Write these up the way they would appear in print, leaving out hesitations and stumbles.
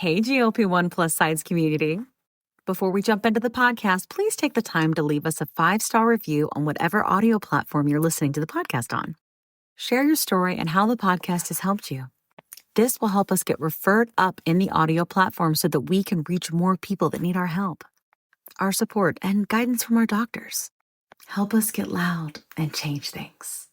Hey, GLP-1 plus sides community. Before we jump into the podcast, please take the time to leave us a 5-star review on whatever audio platform you're listening to the podcast on. Share your story and how the podcast has helped you. This will help us get referred up in the audio platform so that we can reach more people that need our help, our support, and guidance from our doctors. Help us get loud and change things.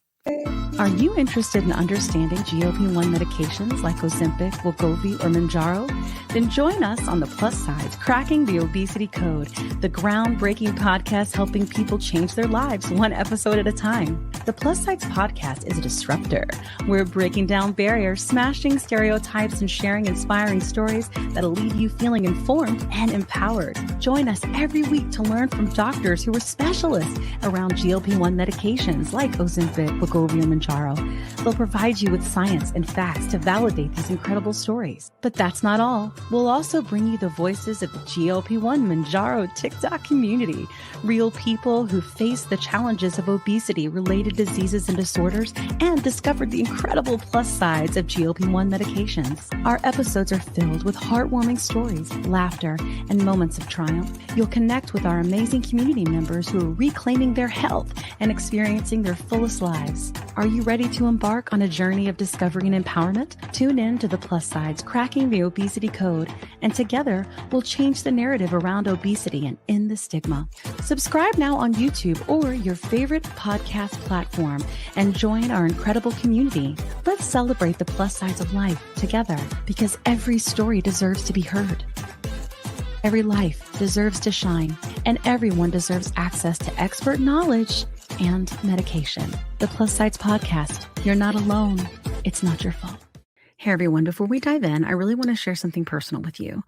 Are you interested in understanding GLP-1 medications like Ozempic, Wegovy, or Mounjaro? Then join us on the Plus Sides, Cracking the Obesity Code, the groundbreaking podcast helping people change their lives one episode at a time. The Plus Sides podcast is a disruptor. We're breaking down barriers, smashing stereotypes, and sharing inspiring stories that'll leave you feeling informed and empowered. Join us every week to learn from doctors who are specialists around GLP-1 medications like Ozempic, Wegovy, or Mounjaro. They'll provide you with science and facts to validate these incredible stories. But that's not all. We'll also bring you the voices of the GLP-1 Mounjaro TikTok community, real people who face the challenges of obesity, related diseases and disorders, and discovered the incredible plus sides of GLP-1 medications. Our episodes are filled with heartwarming stories, laughter, and moments of triumph. You'll connect with our amazing community members who are reclaiming their health and experiencing their fullest lives. Are you ready to embark on a journey of discovery and empowerment? Tune in to the Plus Sides, Cracking the Obesity Code, and together we'll change the narrative around obesity and end the stigma. Subscribe now on YouTube or your favorite podcast platform and join our incredible community. Let's celebrate the plus sides of life together, because every story deserves to be heard. Every life deserves to shine, and everyone deserves access to expert knowledge and medication. The Plus Sides podcast. You're not alone. It's not your fault. Hey everyone, before we dive in, I really want to share something personal with you.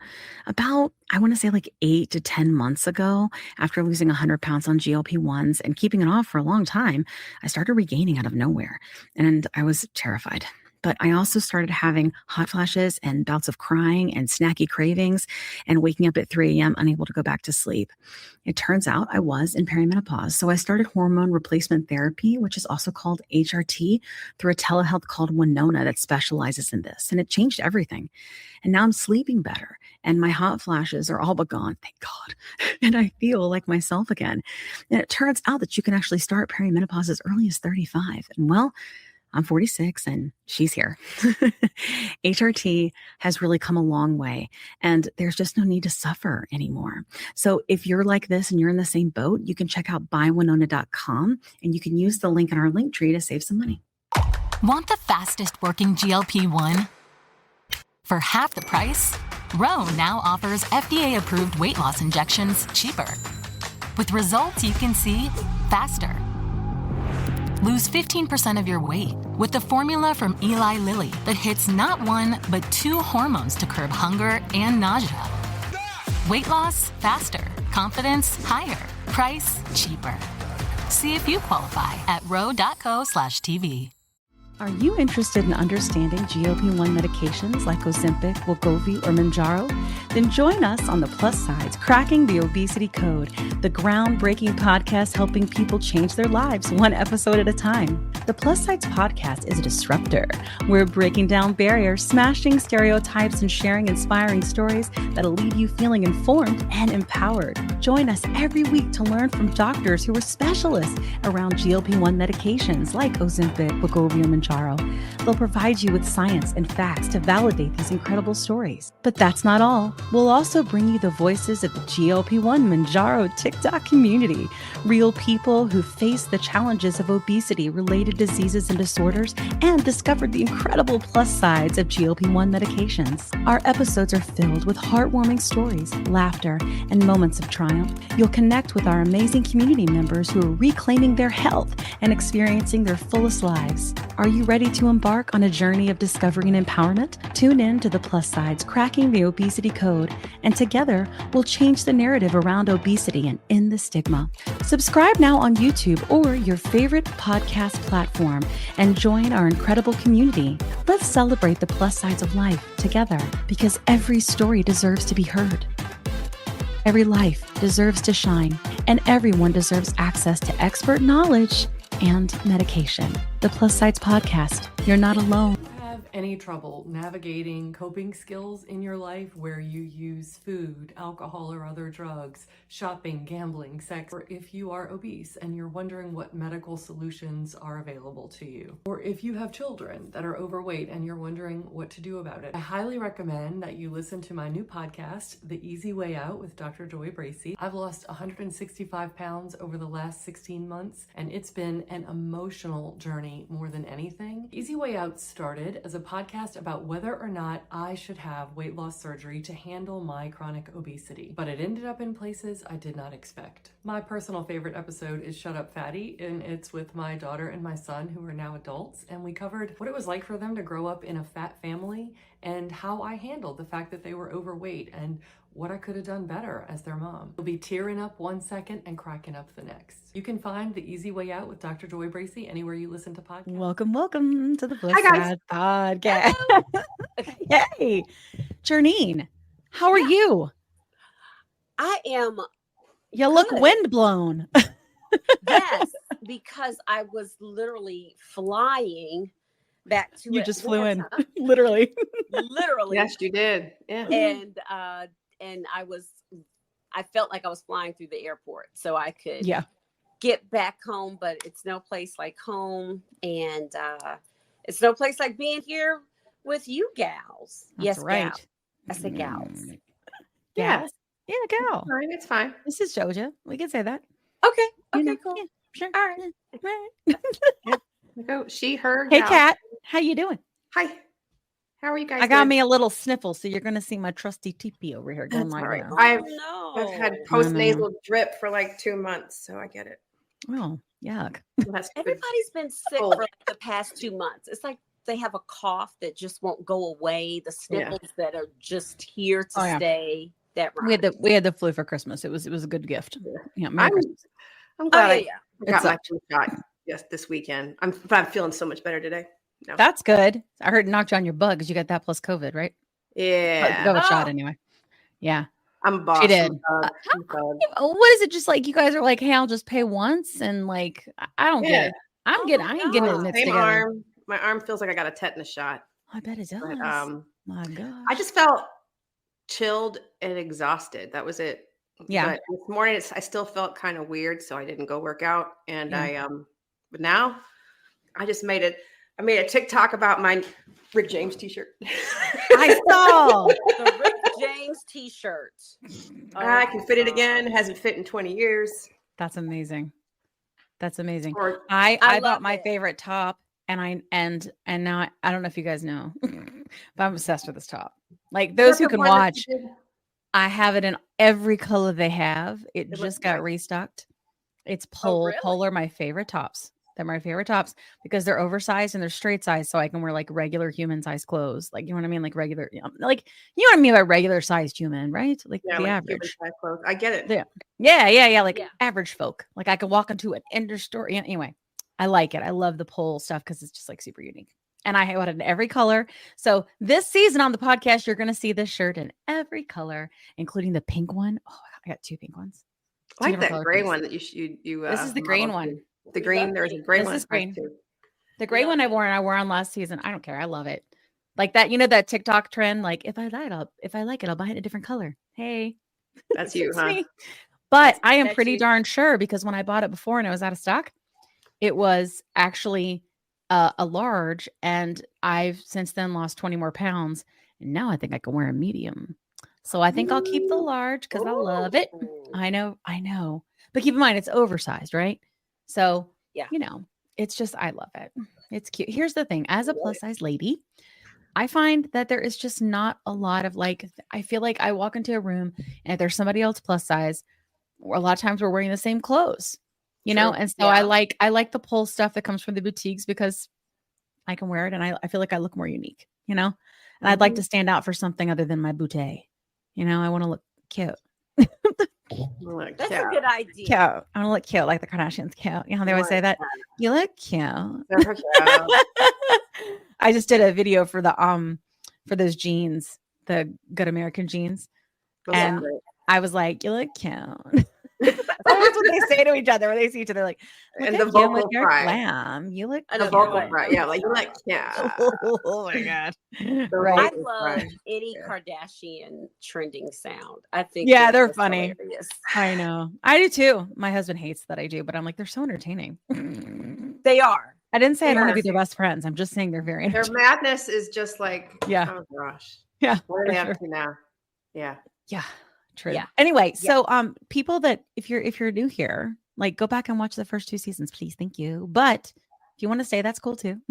About, I want to say like 8 to 10 months ago, after losing 100 pounds on GLP-1s and keeping it off for a long time, I started regaining out of nowhere, and I was terrified. But I also started having hot flashes and bouts of crying and snacky cravings and waking up at 3 a.m. unable to go back to sleep. It turns out I was in perimenopause. So I started hormone replacement therapy, which is also called HRT, through a telehealth called Winona that specializes in this. And it changed everything. And now I'm sleeping better. And my hot flashes are all but gone, thank God. And I feel like myself again. And it turns out that you can actually start perimenopause as early as 35. And well, I'm 46 and she's here. HRT has really come a long way, and there's just no need to suffer anymore. So if you're like this and you're in the same boat, you can check out buywinona.com and you can use the link in our link tree to save some money. Want the fastest working GLP-1? For half the price, Ro now offers FDA-approved weight loss injections cheaper, with results you can see faster. Lose 15% of your weight with the formula from Eli Lilly that hits not one, but 2 hormones to curb hunger and nausea. Weight loss faster. Confidence higher. Price cheaper. See if you qualify at ro.co/TV. Are you interested in understanding GLP-1 medications like Ozempic, Wegovy, or Mounjaro? Then join us on the Plus Sides, Cracking the Obesity Code, the groundbreaking podcast helping people change their lives one episode at a time. The Plus Sides podcast is a disruptor. We're breaking down barriers, smashing stereotypes, and sharing inspiring stories that'll leave you feeling informed and empowered. Join us every week to learn from doctors who are specialists around GLP-1 medications like Ozempic, Wegovy, or Mounjaro. They'll provide you with science and facts to validate these incredible stories. But that's not all. We'll also bring you the voices of the GLP-1 Mounjaro TikTok community, real people who face the challenges of obesity, related diseases and disorders, and discovered the incredible plus sides of GLP-1 medications. Our episodes are filled with heartwarming stories, laughter, and moments of triumph. You'll connect with our amazing community members who are reclaiming their health and experiencing their fullest lives. Are you ready to embark on a journey of discovery and empowerment? Tune in to the Plus Sides, Cracking the Obesity Code, and together we'll change the narrative around obesity and end the stigma. Subscribe now on YouTube or your favorite podcast platform and join our incredible community. Let's celebrate the plus sides of life together, because every story deserves to be heard. Every life deserves to shine, and everyone deserves access to expert knowledge and medication. The Plus Sides podcast. You're not alone. I have any trouble navigating coping skills in your life where you use food, alcohol, or other drugs, shopping, gambling, sex, or if you are obese and you're wondering what medical solutions are available to you, or if you have children that are overweight and you're wondering what to do about it, I highly recommend that you listen to my new podcast, The Easy Way Out with Dr. Joy Bracey. I've lost 165 pounds over the last 16 months, and it's been an emotional journey more than anything. Easy Way Out started as a podcast about whether or not I should have weight loss surgery to handle my chronic obesity, but it ended up in places I did not expect. My personal favorite episode is Shut Up Fatty, and it's with my daughter and my son, who are now adults, and we covered what it was like for them to grow up in a fat family and how I handled the fact that they were overweight and what I could have done better as their mom. You'll be tearing up one second and cracking up the next. You can find The Easy Way Out with Dr. Joy Bracey anywhere you listen to podcasts. Welcome to the Bliss Hi, guys. Side Podcast. Hey, Janine, how are you? I am. You look Good. windblown. Yes, because I was literally flying back to You just flew in, Atlanta, literally. literally. Yes, you did. Yeah. And I felt like I was flying through the airport so I could Yeah. get back home, but it's no place like home, and it's no place like being here with you gals. That's Yes, right. gals. I said gals. Yeah. Gals. Yeah, gal. Fine. It's fine. This is Joja. We can say that. Okay. You Okay. know, Cool. yeah, sure. All right. Right. Go. She, her. Hey, gal. Kat. How you doing? Hi. How are you guys? I got doing? me a little sniffle, so you're going to see my trusty teepee over here going That's like all right. that. I've had No. post nasal drip for like 2 months, so I get it. Oh, yuck. That's good. Everybody's been sick Cold. for like the past 2 months. It's like they have a cough that just won't go away. The sniffles that are just here to Oh, yeah. stay. That We had the flu for Christmas. It was a good gift. Yeah, Merry I'm, Christmas. I'm glad yeah. I got It's my up. flu shot this weekend. I'm feeling so much better today. No. That's good. I heard it knocked you on your bug because you got that plus COVID, right? Yeah. Go a shot Oh. anyway. Yeah. I'm a boss. She did. I'm bug. What is it? Just like you guys are like, hey, I'll just pay once, and like I don't get Yeah. it. Oh I ain't getting it God. mixed Same together. arm. My arm feels like I got a tetanus shot. I bet it does. But, My gosh. I just felt chilled and exhausted. That was it. Yeah. But this morning I still felt kind of weird, so I didn't go work out. And Yeah. but now I just made it. I made a TikTok about my Rick James t-shirt. I saw. The Rick James t-shirt. I can fit it again. It hasn't fit in 20 years. That's amazing. That's amazing. Or I love bought my it. favorite top, and now I don't know if you guys know, but I'm obsessed with this top. Like those who can watch, I have it in every color they have. It looks just got nice. restocked. It's really? polar, my favorite tops. They're my favorite tops because they're oversized and they're straight size, so I can wear like regular human size clothes. Like you know what I mean, like regular, like you know what I mean by regular sized human, right? Like Yeah, the like average. human-sized clothes. I get it. Yeah, like Yeah. average folk. Like I could walk into an indoor store. Anyway, I like it. I love the pole stuff because it's just like super unique. And I have it in every color. So this season on the podcast, you're going to see this shirt in every color, including the pink one. Oh, I got 2 pink ones. I like different that color gray pieces. one that you This is the green modeled one. too. The green. There's a gray This one. is green. Too. The gray one I wore on last season. I don't care. I love it. Like that, that TikTok trend. Like if I like it, I'll buy it in a different color. Hey, That's you, it's huh? me. But I am That's pretty you. darn sure because when I bought it before and it was out of stock, it was actually a large, and I've since then lost 20 more pounds, and now I think I can wear a medium. So I think I'll keep the large because I love it. Ooh. I know. But keep in mind, it's oversized, right? So, Yeah. it's just, I love it. It's cute. Here's the thing. As a plus size lady, I find that there is just not a lot of I feel like I walk into a room and if there's somebody else plus size, a lot of times we're wearing the same clothes, True. And so Yeah. I like the pull stuff that comes from the boutiques because I can wear it and I feel like I look more unique, and I'd like to stand out for something other than my bootay. I want to look cute. Look, That's yeah. a good idea. Cute. I want to look cute like the Kardashians cute. You know how they always say that? You look cute. Yeah. I just did a video for for those jeans, the Good American jeans. Those And are great. I was like, you look cute. That's what they say to each other when they see each other. Like, And look the at you, like vocal you're fry. glam. You look I The know, vocal right. fry. Yeah, like, yeah. Oh my god! The Right? I vocal love fry. any Yeah. Kardashian trending sound. I think Yeah, they're just funny. hilarious. I know. I do too. My husband hates that I do, but I'm like, they're so entertaining. They are. I didn't say I They don't want are. to be their best friends. I'm just saying they're very Their entertaining. madness is just like, Yeah. oh gosh. Yeah. What are for they sure. up to now? Yeah. Yeah. True. Yeah. Anyway, Yeah. so people that if you're new here, like go back and watch the first 2 seasons, please. Thank you. But if you want to stay, that's cool too.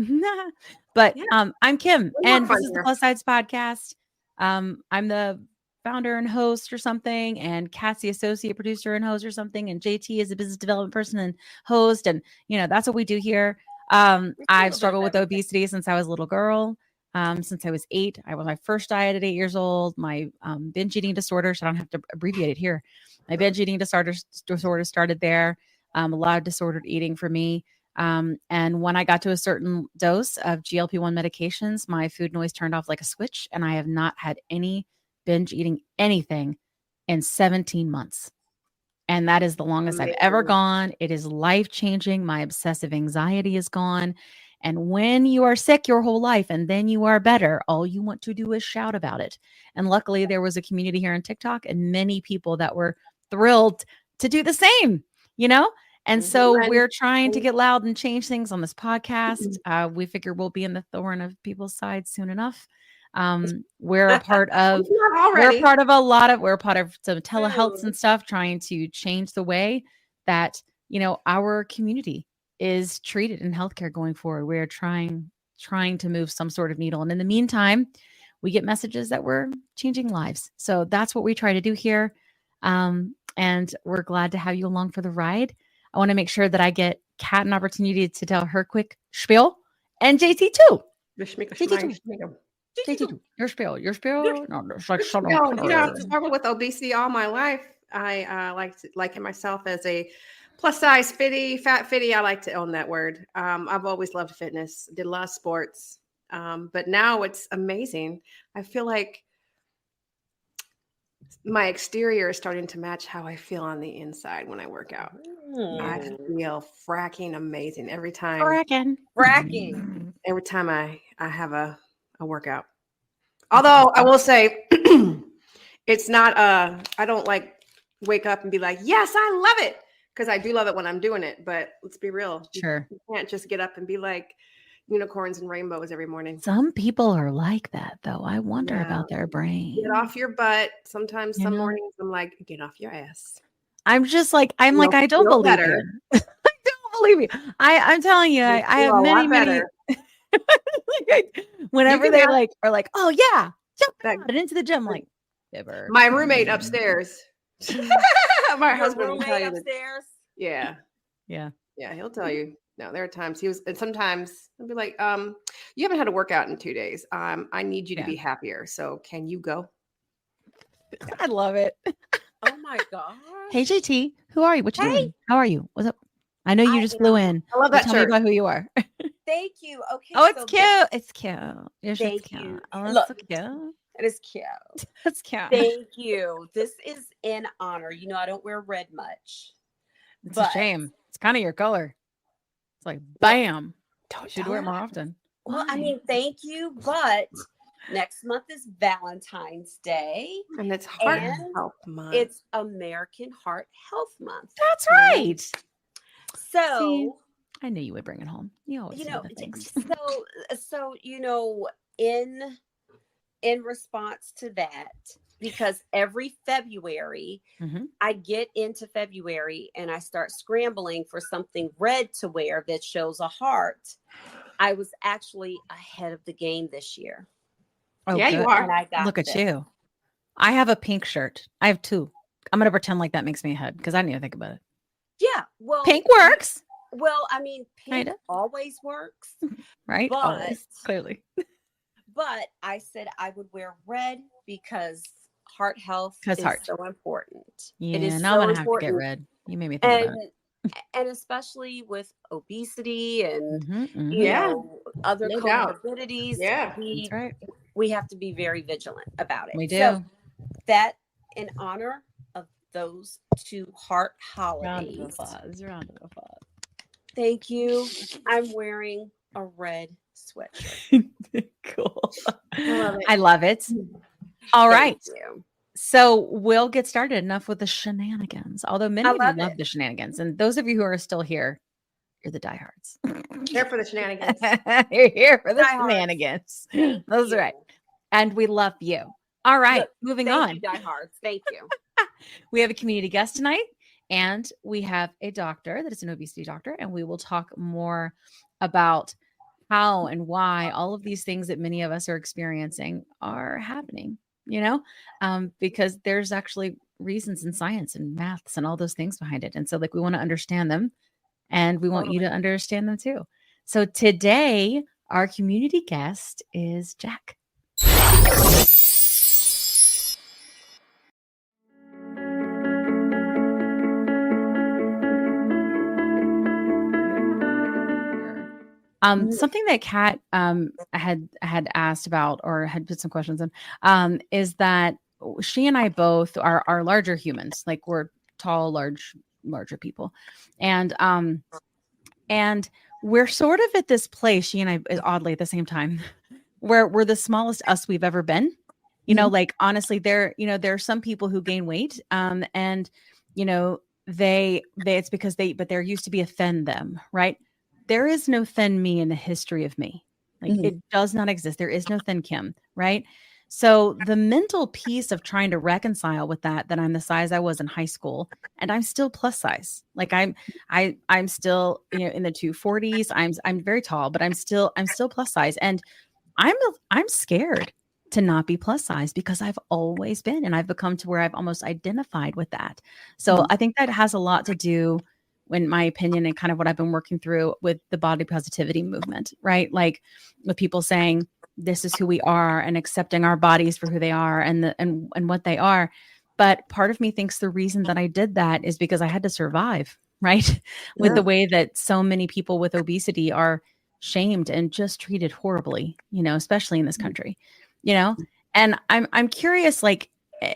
But Yeah. I'm Kim, We're and fun this is the here. Plus Sides podcast. I'm the founder and host or something, and Kat's the associate producer and host or something, and JT is a business development person and host, and that's what we do here. I've struggled with obesity since I was a little girl. Since I was 8, I was my first diet at 8 years old. My binge eating disorder, so I don't have to abbreviate it here. My binge eating disorder started there. A lot of disordered eating for me. And when I got to a certain dose of GLP-1 medications, my food noise turned off like a switch, and I have not had any binge eating anything in 17 months. And that is the longest I've ever gone. It is life-changing. My obsessive anxiety is gone. And when you are sick your whole life and then you are better, all you want to do is shout about it. And luckily there was a community here on TikTok and many people that were thrilled to do the same, And so we're trying to get loud and change things on this podcast. We figure we'll be in the thorn of people's sides soon enough. We're a part of we're part of some telehealth and stuff, trying to change the way that our community is treated in healthcare going forward. We're trying to move some sort of needle, and in the meantime we get messages that we're changing lives. So that's what we try to do here, and we're glad to have you along for the ride. I want to make sure that I get Kat an opportunity to tell her quick spiel, and JT too. JT, your spiel. No, it's like I've struggled with obesity all my life. I like myself as a plus size fat fitty. I like to own that word. I've always loved fitness, did a lot of sports. But now it's amazing. I feel like my exterior is starting to match how I feel on the inside when I work out. I feel fracking amazing every time. Fracking. Every time I have a workout. Although I will say it's not I don't like wake up and be like, yes, I love it. Because I do love it when I'm doing it. But let's be real. Sure. You can't just get up and be like unicorns and rainbows every morning. Some people are like that, though. I wonder about their brain. Get off your butt. Sometimes some mornings I'm like, get off your ass. I'm just like, I don't believe you. I don't believe you. I'm telling you, I have many. Whenever they are like, oh yeah, jump out and into the gym, like fibber. My roommate upstairs. My husband will tell you upstairs. Yeah. He'll tell you. No, there are times and sometimes he'll be like, you haven't had a workout in 2 days. I need you to be happier. So can you go? I love it. Oh my gosh. Hey JT, who are you? What you doing? How are you? What's up? I know you just flew in. I love that Tell me about who you are. Thank you. Okay. Oh, it's cute. It's cute. Thank you. Oh, that's so cute. It is cute. That's cute. Thank you. This is in honor. I don't wear red much. It's a shame. It's kind of your color. It's like, bam. You should wear it more often. Well, I mean, thank you. But next month is Valentine's Day. And it's Heart Health Month. It's American Heart Health Month. That's right. So see, I knew you would bring it home. You always know things. So in response to that, because every February I get into February and I start scrambling for something red to wear that shows a heart. I was actually ahead of the game this year. Oh, yeah, good. You are. And I got Look at you. I have a pink shirt. I have 2. I'm going to pretend like that makes me ahead because I didn't even think about it. Yeah. Well, pink works. Well, I mean, pink Kinda. always works. Right? But, always, clearly. But I said I would wear red because heart health is so important. Yeah, it is now so I'm going to have to important. get red. You made me think about it. And especially with obesity and other comorbidities, that's right. We have to be very vigilant about it. We do. So that in honor of those two heart Round of holidays. applause. Round of applause. Thank you. I'm wearing a red sweatshirt. Cool. I love it. I love it. All right. Thank you. So we'll get started. Enough with the shenanigans. Although many I of you love love it. the shenanigans. And those of you who are still here, you're the diehards. Here for the shenanigans. You're here for the Diehards. shenanigans. Thank That's you. right. And we love you. All right. Look, Moving Thank on. you, diehards. Thank you. We have a community guest tonight, and we have a doctor that is an obesity doctor, and we will talk more about how and why all of these things that many of us are experiencing are happening, because there's actually reasons in science and maths and all those things behind it. And so we want to understand them, and we want you to understand them too. So today, our community guest is Jack. Something that Kat had asked about or had put some questions in is that she and I both are larger humans, like we're tall, larger people, and we're sort of at this place, she and I, oddly at the same time, where we're the smallest us we've ever been. Like honestly, there are some people who gain weight, and they it's because but there used to be a thin them, right? There is no thin me in the history of me. It does not exist. There is no thin Kim, right? So the mental piece of trying to reconcile with that I'm the size I was in high school and I'm still plus size. Like I'm still, in the 240s. I'm very tall, but I'm still plus size. And I'm scared to not be plus size because I've always been, and I've become to where I've almost identified with that. So I think that has a lot to do, in my opinion, and kind of what I've been working through with the body positivity movement, right? Like with people saying, this is who we are and accepting our bodies for who they are and what they are. But part of me thinks the reason that I did that is because I had to survive, right? With the way that so many people with obesity are shamed and just treated horribly, especially in this country, and I'm curious, like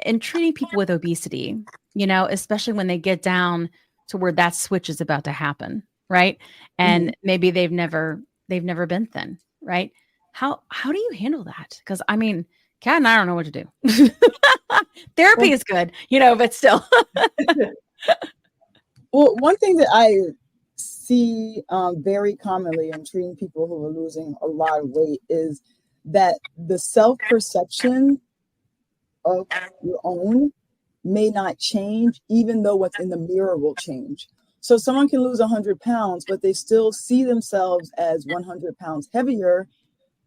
in treating people with obesity, especially when they get down to where that switch is about to happen, right? And maybe they've never been thin, right? How do you handle that? Because I mean, Kat and I don't know what to do. Therapy is good, but still. Well, one thing that I see very commonly in treating people who are losing a lot of weight is that the self-perception of your own may not change, even though what's in the mirror will change. So someone can lose 100 pounds, but they still see themselves as 100 pounds heavier,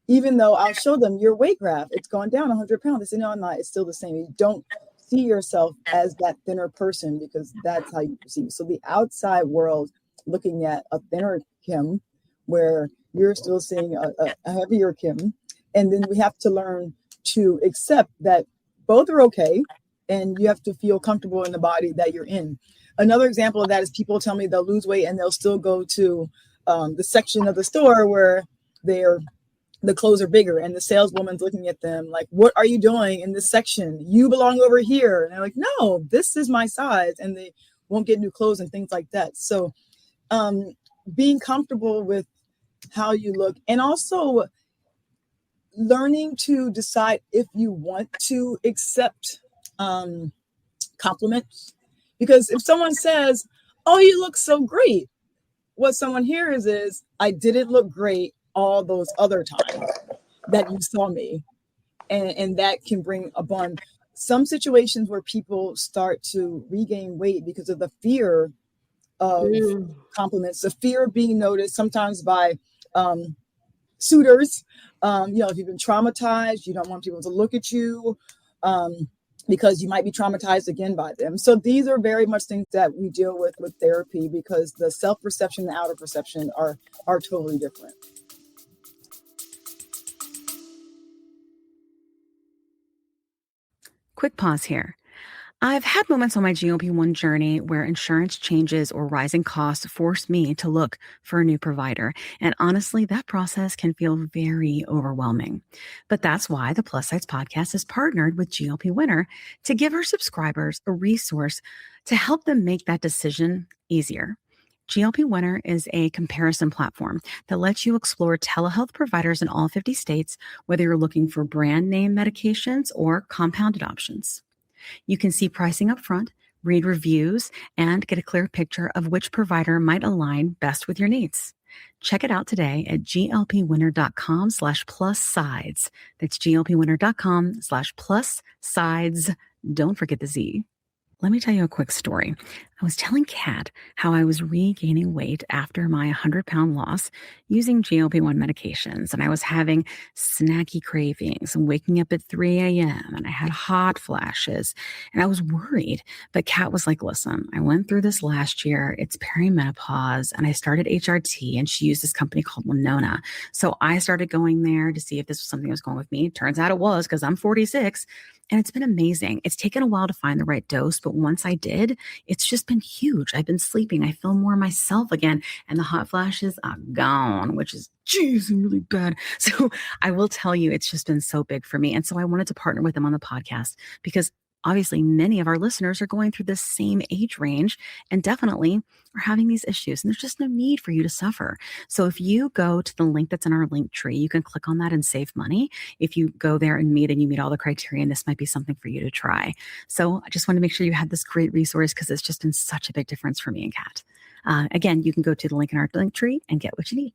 even though I'll show them your weight graph. It's gone down 100 pounds. They say, no, I'm not. It's still the same. You don't see yourself as that thinner person because that's how you perceive. So the outside world looking at a thinner Kim, where you're still seeing a heavier Kim. And then we have to learn to accept that both are okay. And you have to feel comfortable in the body that you're in. Another example of that is people tell me they'll lose weight and they'll still go to the section of the store where the clothes are bigger and the saleswoman's looking at them like, what are you doing in this section? You belong over here. And they're like, no, this is my size. And they won't get new clothes and things like that. So being comfortable with how you look, and also learning to decide if you want to accept compliments. Because if someone says, oh, you look so great, what someone hears is, I didn't look great all those other times that you saw me. And that can bring upon some situations where people start to regain weight because of the fear of compliments, the fear of being noticed, sometimes by suitors. If you've been traumatized, you don't want people to look at you because you might be traumatized again by them. So these are very much things that we deal with therapy, because the self-perception and the outer perception are totally different. Quick pause here. I've had moments on my GLP-1 journey where insurance changes or rising costs force me to look for a new provider. And honestly, that process can feel very overwhelming. But that's why the Plus Sites podcast is partnered with GLP Winner to give our subscribers a resource to help them make that decision easier. GLP Winner is a comparison platform that lets you explore telehealth providers in all 50 states, whether you're looking for brand name medications or compounded options. You can see pricing up front, read reviews, and get a clear picture of which provider might align best with your needs. Check it out today at glpwinner.com/plus sides. That's glpwinner.com/plus sides. Don't forget the Z. Let me tell you a quick story. I was telling Kat how I was regaining weight after my 100-pound loss using GLP-1 medications, and I was having snacky cravings and waking up at 3 a.m., and I had hot flashes, and I was worried. But Kat was like, listen, I went through this last year. It's perimenopause, and I started HRT, and she used this company called Winona. So I started going there to see if this was something that was going with me. Turns out it was, because I'm 46. And it's been amazing. It's taken a while to find the right dose, but once I did, it's just been huge. I've been sleeping. I feel more myself again. And the hot flashes are gone, which is really bad. So I will tell you, it's just been so big for me. And so I wanted to partner with them on the podcast because obviously many of our listeners are going through the same age range and definitely are having these issues. And there's just no need for you to suffer. So if you go to the link that's in our link tree, you can click on that and save money. If you go there and you meet all the criteria, this might be something for you to try. So I just want to make sure you had this great resource because it's just been such a big difference for me and Kat. Again, you can go to the link in our link tree and get what you need.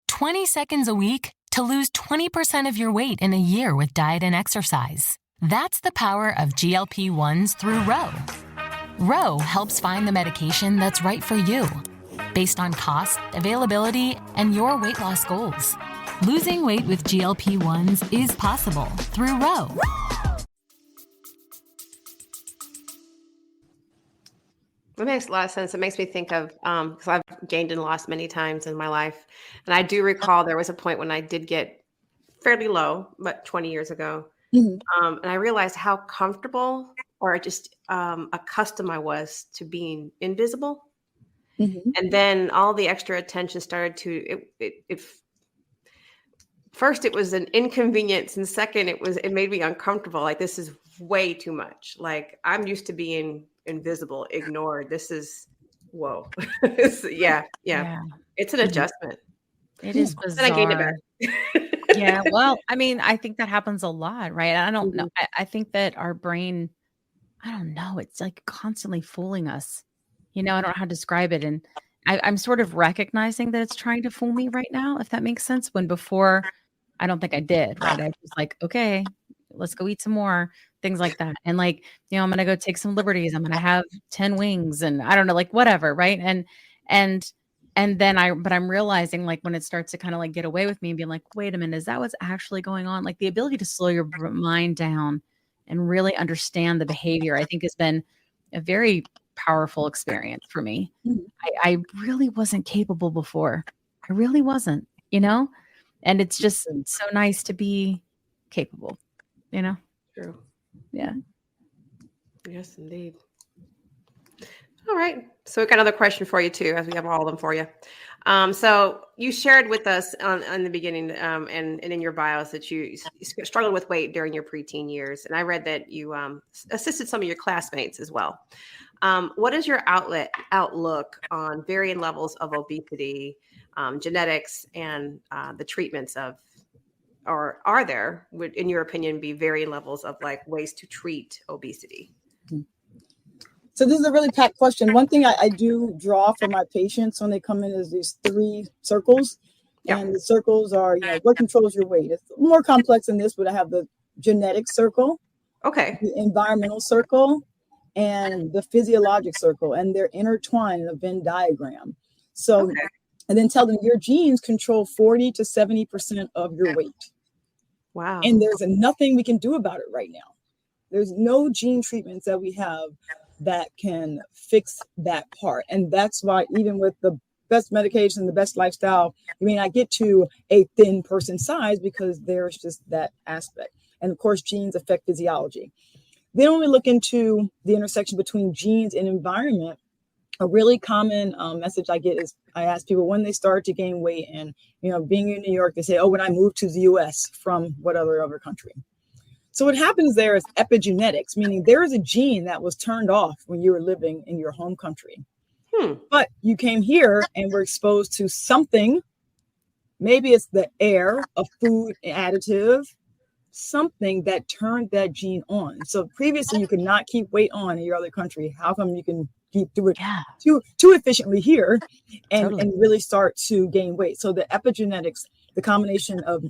"20 seconds a week to lose 20% of your weight in a year with diet and exercise. That's the power of GLP-1s through Ro. Ro helps find the medication that's right for you, based on cost, availability, and your weight loss goals. Losing weight with GLP-1s is possible through Ro. It makes a lot of sense. It makes me think of, because I've gained and lost many times in my life. And I do recall there was a point when I did get fairly low, but 20 years ago. And I realized how comfortable or just accustomed I was to being invisible. And then all the extra attention started to, first it was an inconvenience. And second, it made me uncomfortable. Like, this is way too much. Like, I'm used to being invisible, ignored. This is, whoa. Yeah. It's an adjustment. It is bizarre. And I gained it back. Yeah. Well, I mean, I think that happens a lot, right? I don't know. I think that our brain, I don't know. It's like constantly fooling us. I don't know how to describe it. And I'm sort of recognizing that it's trying to fool me right now, if that makes sense. When before, I don't think I did, right? I was like, okay, let's go eat some more, things like that. And I'm going to go take some liberties. I'm going to have 10 wings and I don't know, like whatever. Right. And then I'm realizing when it starts to kind of get away with me and being like, wait a minute, is that what's actually going on? Like the ability to slow your mind down and really understand the behavior, I think has been a very powerful experience for me. I really wasn't capable before. I really wasn't, and it's just so nice to be capable, True. Yeah. Yes, indeed. All right. So we got another question for you too, as we have all of them for you. So you shared with us on the beginning and in your bios that you struggled with weight during your preteen years. And I read that you assisted some of your classmates as well. What is your outlook on varying levels of obesity, genetics, and the treatments of, or are there, would, in your opinion, be varying levels of ways to treat obesity? So this is a really packed question. One thing I do draw for my patients when they come in is these 3 circles. Yeah. And the circles are, what controls your weight? It's more complex than this, but I have the genetic circle, Okay, the environmental circle, and the physiologic circle. And they're intertwined in a Venn diagram. So, and then tell them your genes control 40 to 70% of your weight. Wow. And there's nothing we can do about it right now. There's no gene treatments that we have that can fix that part. And that's why even with the best medication, the best lifestyle, you may not get to a thin person size because there's just that aspect. And of course, genes affect physiology. Then when we look into the intersection between genes and environment, a really common message I get is I ask people when they start to gain weight, and being in New York, they say, "Oh, when I moved to the U.S. from whatever other country." So what happens there is epigenetics, meaning there is a gene that was turned off when you were living in your home country, but you came here and were exposed to something. Maybe it's the air, a food additive, something that turned that gene on. So previously you could not keep weight on in your other country. How come you can do it too efficiently here and really start to gain weight? So the epigenetics, the combination of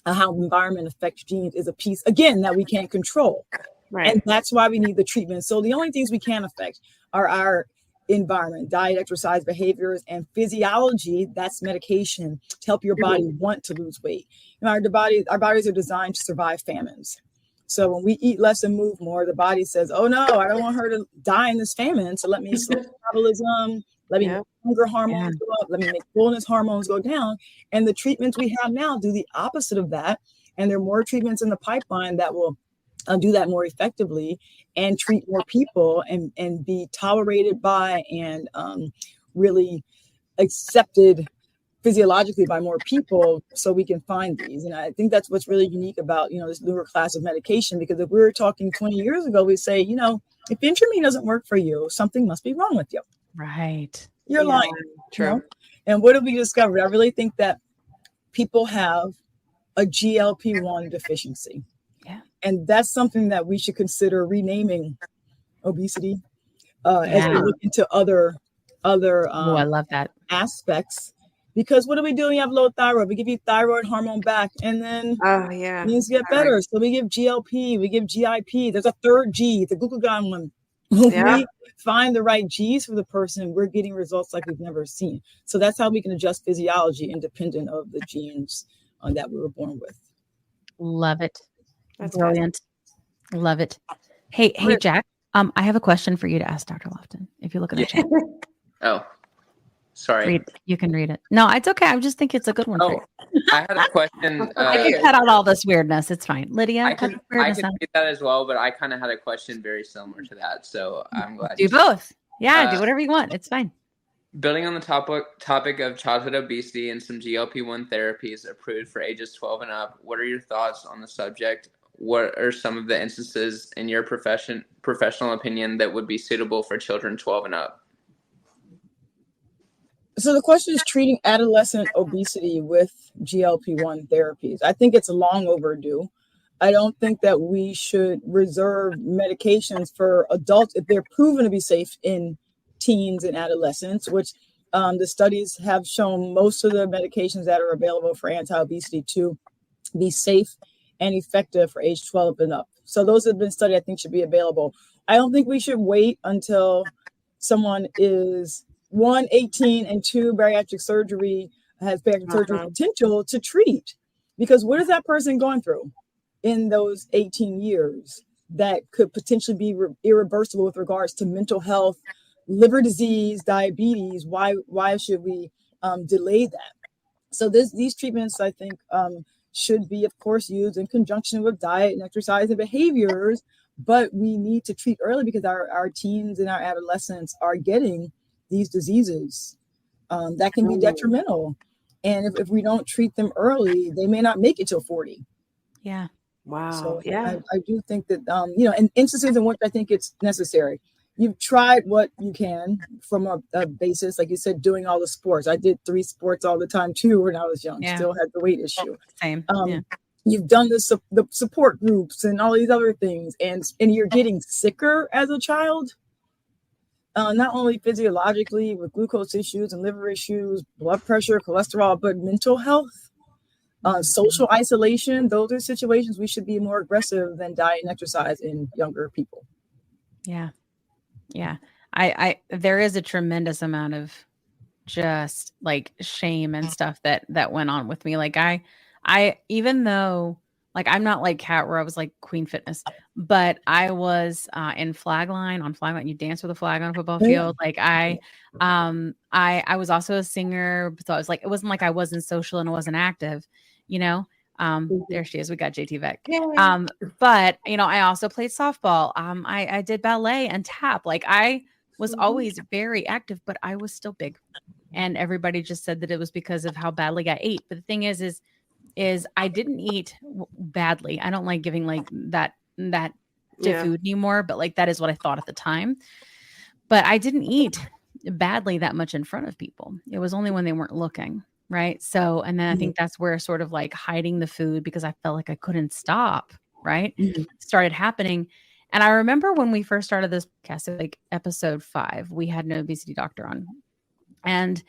how environment affects genes, is a piece, again, that we can't control. Right. And that's why we need the treatment. So the only things we can affect are our environment, diet, exercise, behaviors, and physiology. That's medication to help your body want to lose weight. Our bodies are designed to survive famines. So when we eat less and move more, the body says, "Oh no, I don't want her to die in this famine. So let me slow metabolism, let me make hunger hormones go up, let me make fullness hormones go down." And the treatments we have now do the opposite of that. And there are more treatments in the pipeline that will do that more effectively and treat more people and be tolerated by and really accepted physiologically by more people, so we can find these. And I think that's what's really unique about this newer class of medication, because if we were talking 20 years ago, we say, if Intramine doesn't work for you, something must be wrong with you. Right. You're lying. True. And what have we discovered? I really think that people have a GLP-1 deficiency. Yeah. And that's something that we should consider renaming obesity as we look into other I love that aspects. Because what do? When you have low thyroid, we give you thyroid hormone back, and then things get better. So we give GLP, we give GIP. There's a third G, the glucagon one. When we find the right G's for the person, we're getting results like we've never seen. So that's how we can adjust physiology independent of the genes that we were born with. Love it. That's brilliant. Love it. Hey, Jack. I have a question for you to ask Dr. Lofton. If you look at the chat. Oh, sorry. You can read it. No, it's okay. I just think it's a good one. Oh, I had a question. I can cut out all this weirdness. It's fine. Lydia, I can read that as well, but I kind of had a question very similar to that. So I'm glad. Do both. Yeah, do whatever you want. It's fine. Building on the topic of childhood obesity and some GLP-1 therapies approved for ages 12 and up, what are your thoughts on the subject? What are some of the instances in your professional opinion that would be suitable for children 12 and up? So the question is treating adolescent obesity with GLP-1 therapies. I think it's long overdue. I don't think that we should reserve medications for adults if they're proven to be safe in teens and adolescents, which the studies have shown most of the medications that are available for anti-obesity to be safe and effective for age 12 and up. So those have been studied, I think should be available. I don't think we should wait until someone is 18, and 2, bariatric surgery has bariatric surgery potential to treat. Because what is that person going through in those 18 years that could potentially be irreversible with regards to mental health, liver disease, diabetes? Why should we delay that? So these treatments, I think, should be, of course, used in conjunction with diet and exercise and behaviors, but we need to treat early because our teens and our adolescents are getting these diseases that can be detrimental. And if we don't treat them early, they may not make it till 40. Yeah. Wow. So I do think that, in instances in which I think it's necessary, you've tried what you can from a basis, like you said, doing all the sports. I did 3 sports all the time too when I was young, still had the weight issue. Same. You've done the support groups and all these other things, and you're getting sicker as a child. Not only physiologically with glucose issues and liver issues, blood pressure, cholesterol, but mental health, social isolation. Those are situations we should be more aggressive than diet and exercise in younger people. Yeah. Yeah. There is a tremendous amount of just like shame and stuff that went on with me. Like I, even though Like, I'm not like Kat where I was like Queen Fitness, but I was in on Flagline. You dance with a flag on a football field. Like I was also a singer. So I was like, it wasn't like I wasn't social and wasn't active, you know? There she is. We got JT Beck. But you know, I also played softball. I did ballet and tap. Like I was always very active, but I was still big. And everybody just said that it was because of how badly I ate. But the thing is I didn't eat badly. I don't like giving like that to food anymore, but like that is what I thought at the time. But I didn't eat badly that much in front of people. It was only when they weren't looking. Right. So, and then I think that's where sort of like hiding the food because I felt like I couldn't stop. Right. Started happening. And I remember when we first started this podcast, like episode 5, we had an obesity doctor on. And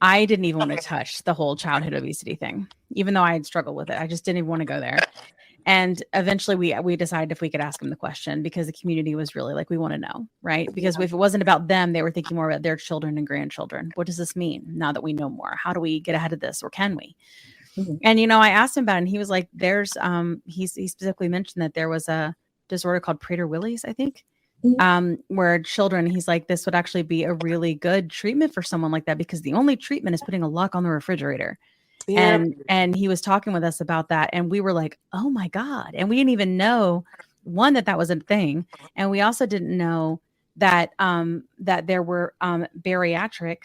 I didn't even want to touch the whole childhood obesity thing, even though I had struggled with it. I just didn't even want to go there. And eventually we decided if we could ask them the question because the community was really like, we want to know, right? Because if it wasn't about them, they were thinking more about their children and grandchildren. What does this mean now that we know more? How do we get ahead of this, or can we? And, you know, I asked him about it and he was like, there's, he specifically mentioned that there was a disorder called Prader-Willi's, I think, where children, he's like, this would actually be a really good treatment for someone like that because the only treatment is putting a lock on the refrigerator. And he was talking with us about that. And we were like, oh my God. And we didn't even know that was a thing. And we also didn't know that, that there were, bariatric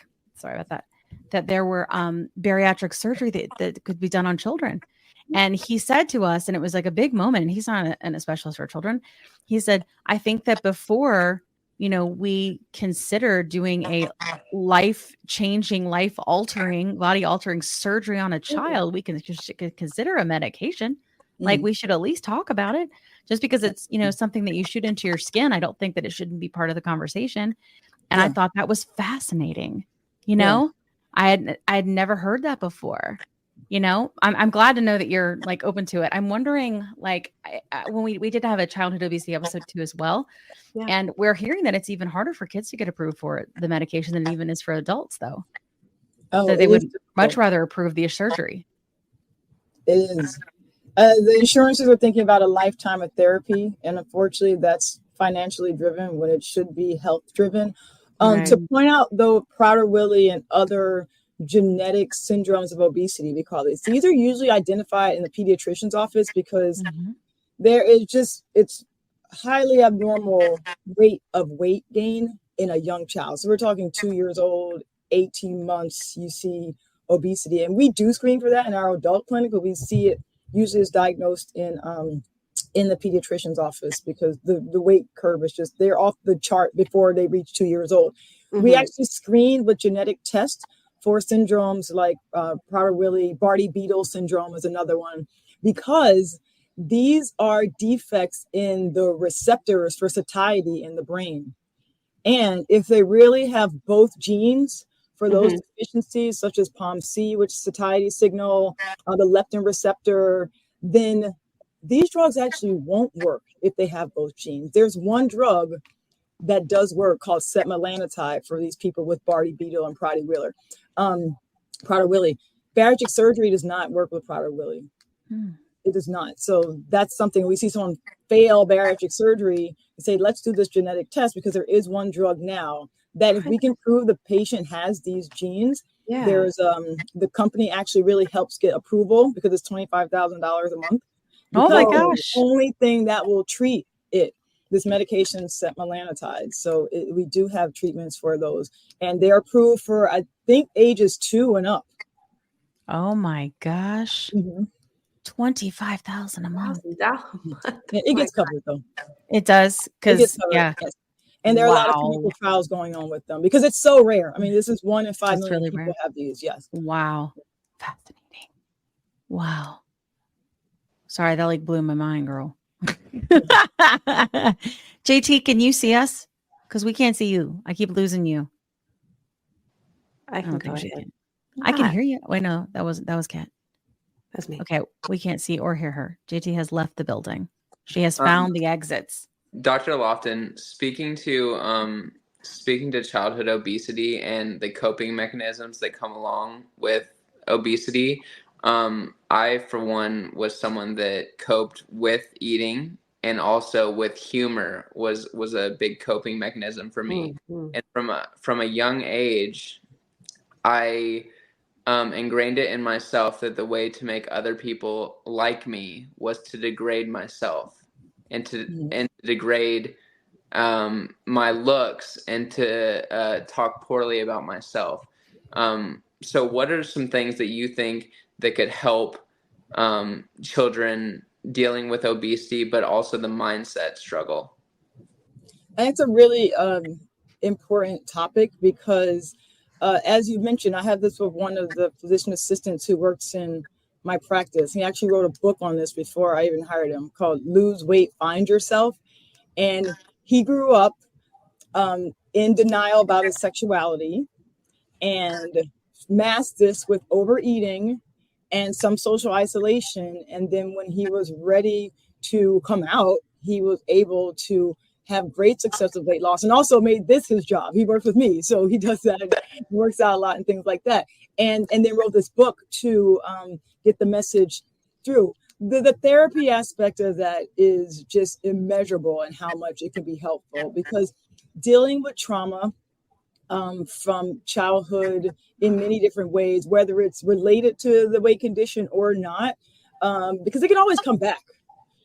surgery that could be done on children. And he said to us, and it was like a big moment, and he's not a specialist for children. He said, I think that before, you know, we consider doing a life-changing, life-altering, body-altering surgery on a child, we can consider a medication. Like we should at least talk about it. Just because it's, you know, something that you shoot into your skin, I don't think that it shouldn't be part of the conversation. And I thought that was fascinating. You know, I had never heard that before. You know, I'm glad to know that you're like open to it. I'm wondering, like, when we did have a childhood obesity episode 2 as well. And we're hearing that it's even harder for kids to get approved for the medication than it even is for adults, though. So they would much rather approve the surgery. It is. The insurances are thinking about a lifetime of therapy. And unfortunately, that's financially driven when it should be health driven. To point out, though, Prader-Willi and other genetic syndromes of obesity, we call these. These are usually identified in the pediatrician's office because there is it's highly abnormal rate of weight gain in a young child. So we're talking 2 years old, 18 months, you see obesity. And we do screen for that in our adult clinic, but we see it usually is diagnosed in the pediatrician's office because the weight curve is just, they're off the chart before they reach 2 years old. We actually screen with genetic tests for syndromes like Prader-Willi, Bardet-Biedl syndrome is another one, because these are defects in the receptors for satiety in the brain. And if they really have both genes for those deficiencies, such as POMC, which is satiety signal, the leptin receptor, then these drugs actually won't work if they have both genes. There's one drug that does work called Semaglutide for these people with Bardet-Biedl and Prader-Willi. Bariatric surgery does not work with Prader-Willi. It does not. So that's something we see someone fail bariatric surgery and say, let's do this genetic test because there is one drug now that if we can prove the patient has these genes, there's the company actually really helps get approval because it's $25,000 a month. Oh my gosh. The only thing that will treat it. This medication is setmelanotide. So we do have treatments for those. And they're approved for, I think, ages 2 and up. Oh my gosh. $25,000 a month. It gets covered, though. It does. Because, yes. And there are a lot of clinical trials going on with them because it's so rare. I mean, this is 1 in 5 million really people have these. Yes. Wow. Fascinating. Wow. Sorry, that like blew my mind, girl. JT, can you see us? Because we can't see you. I keep losing you. I can go ahead. I can hear you. Wait, no, that was Kat. That's me. Okay, we can't see or hear her. JT has left the building. She has found the exits. Dr. Lofton, speaking to childhood obesity and the coping mechanisms that come along with obesity, I, for one, was someone that coped with eating, and also with humor was a big coping mechanism for me. Mm-hmm. And from a young age, I ingrained it in myself that the way to make other people like me was to degrade myself, and to degrade my looks, and to talk poorly about myself. So what are some things that you think that could help children dealing with obesity, but also the mindset struggle? And it's a really important topic because, as you mentioned, I have this with one of the physician assistants who works in my practice. He actually wrote a book on this before I even hired him, called Lose Weight, Find Yourself. And he grew up in denial about his sexuality and masked this with overeating and some social isolation. And then when he was ready to come out, he was able to have great success with weight loss, and also made this his job. He works with me, so he does that, works out a lot and things like that. And then wrote this book to get the message through. The therapy aspect of that is just immeasurable, and how much it can be helpful, because dealing with trauma from childhood in many different ways, whether it's related to the weight condition or not, because it can always come back.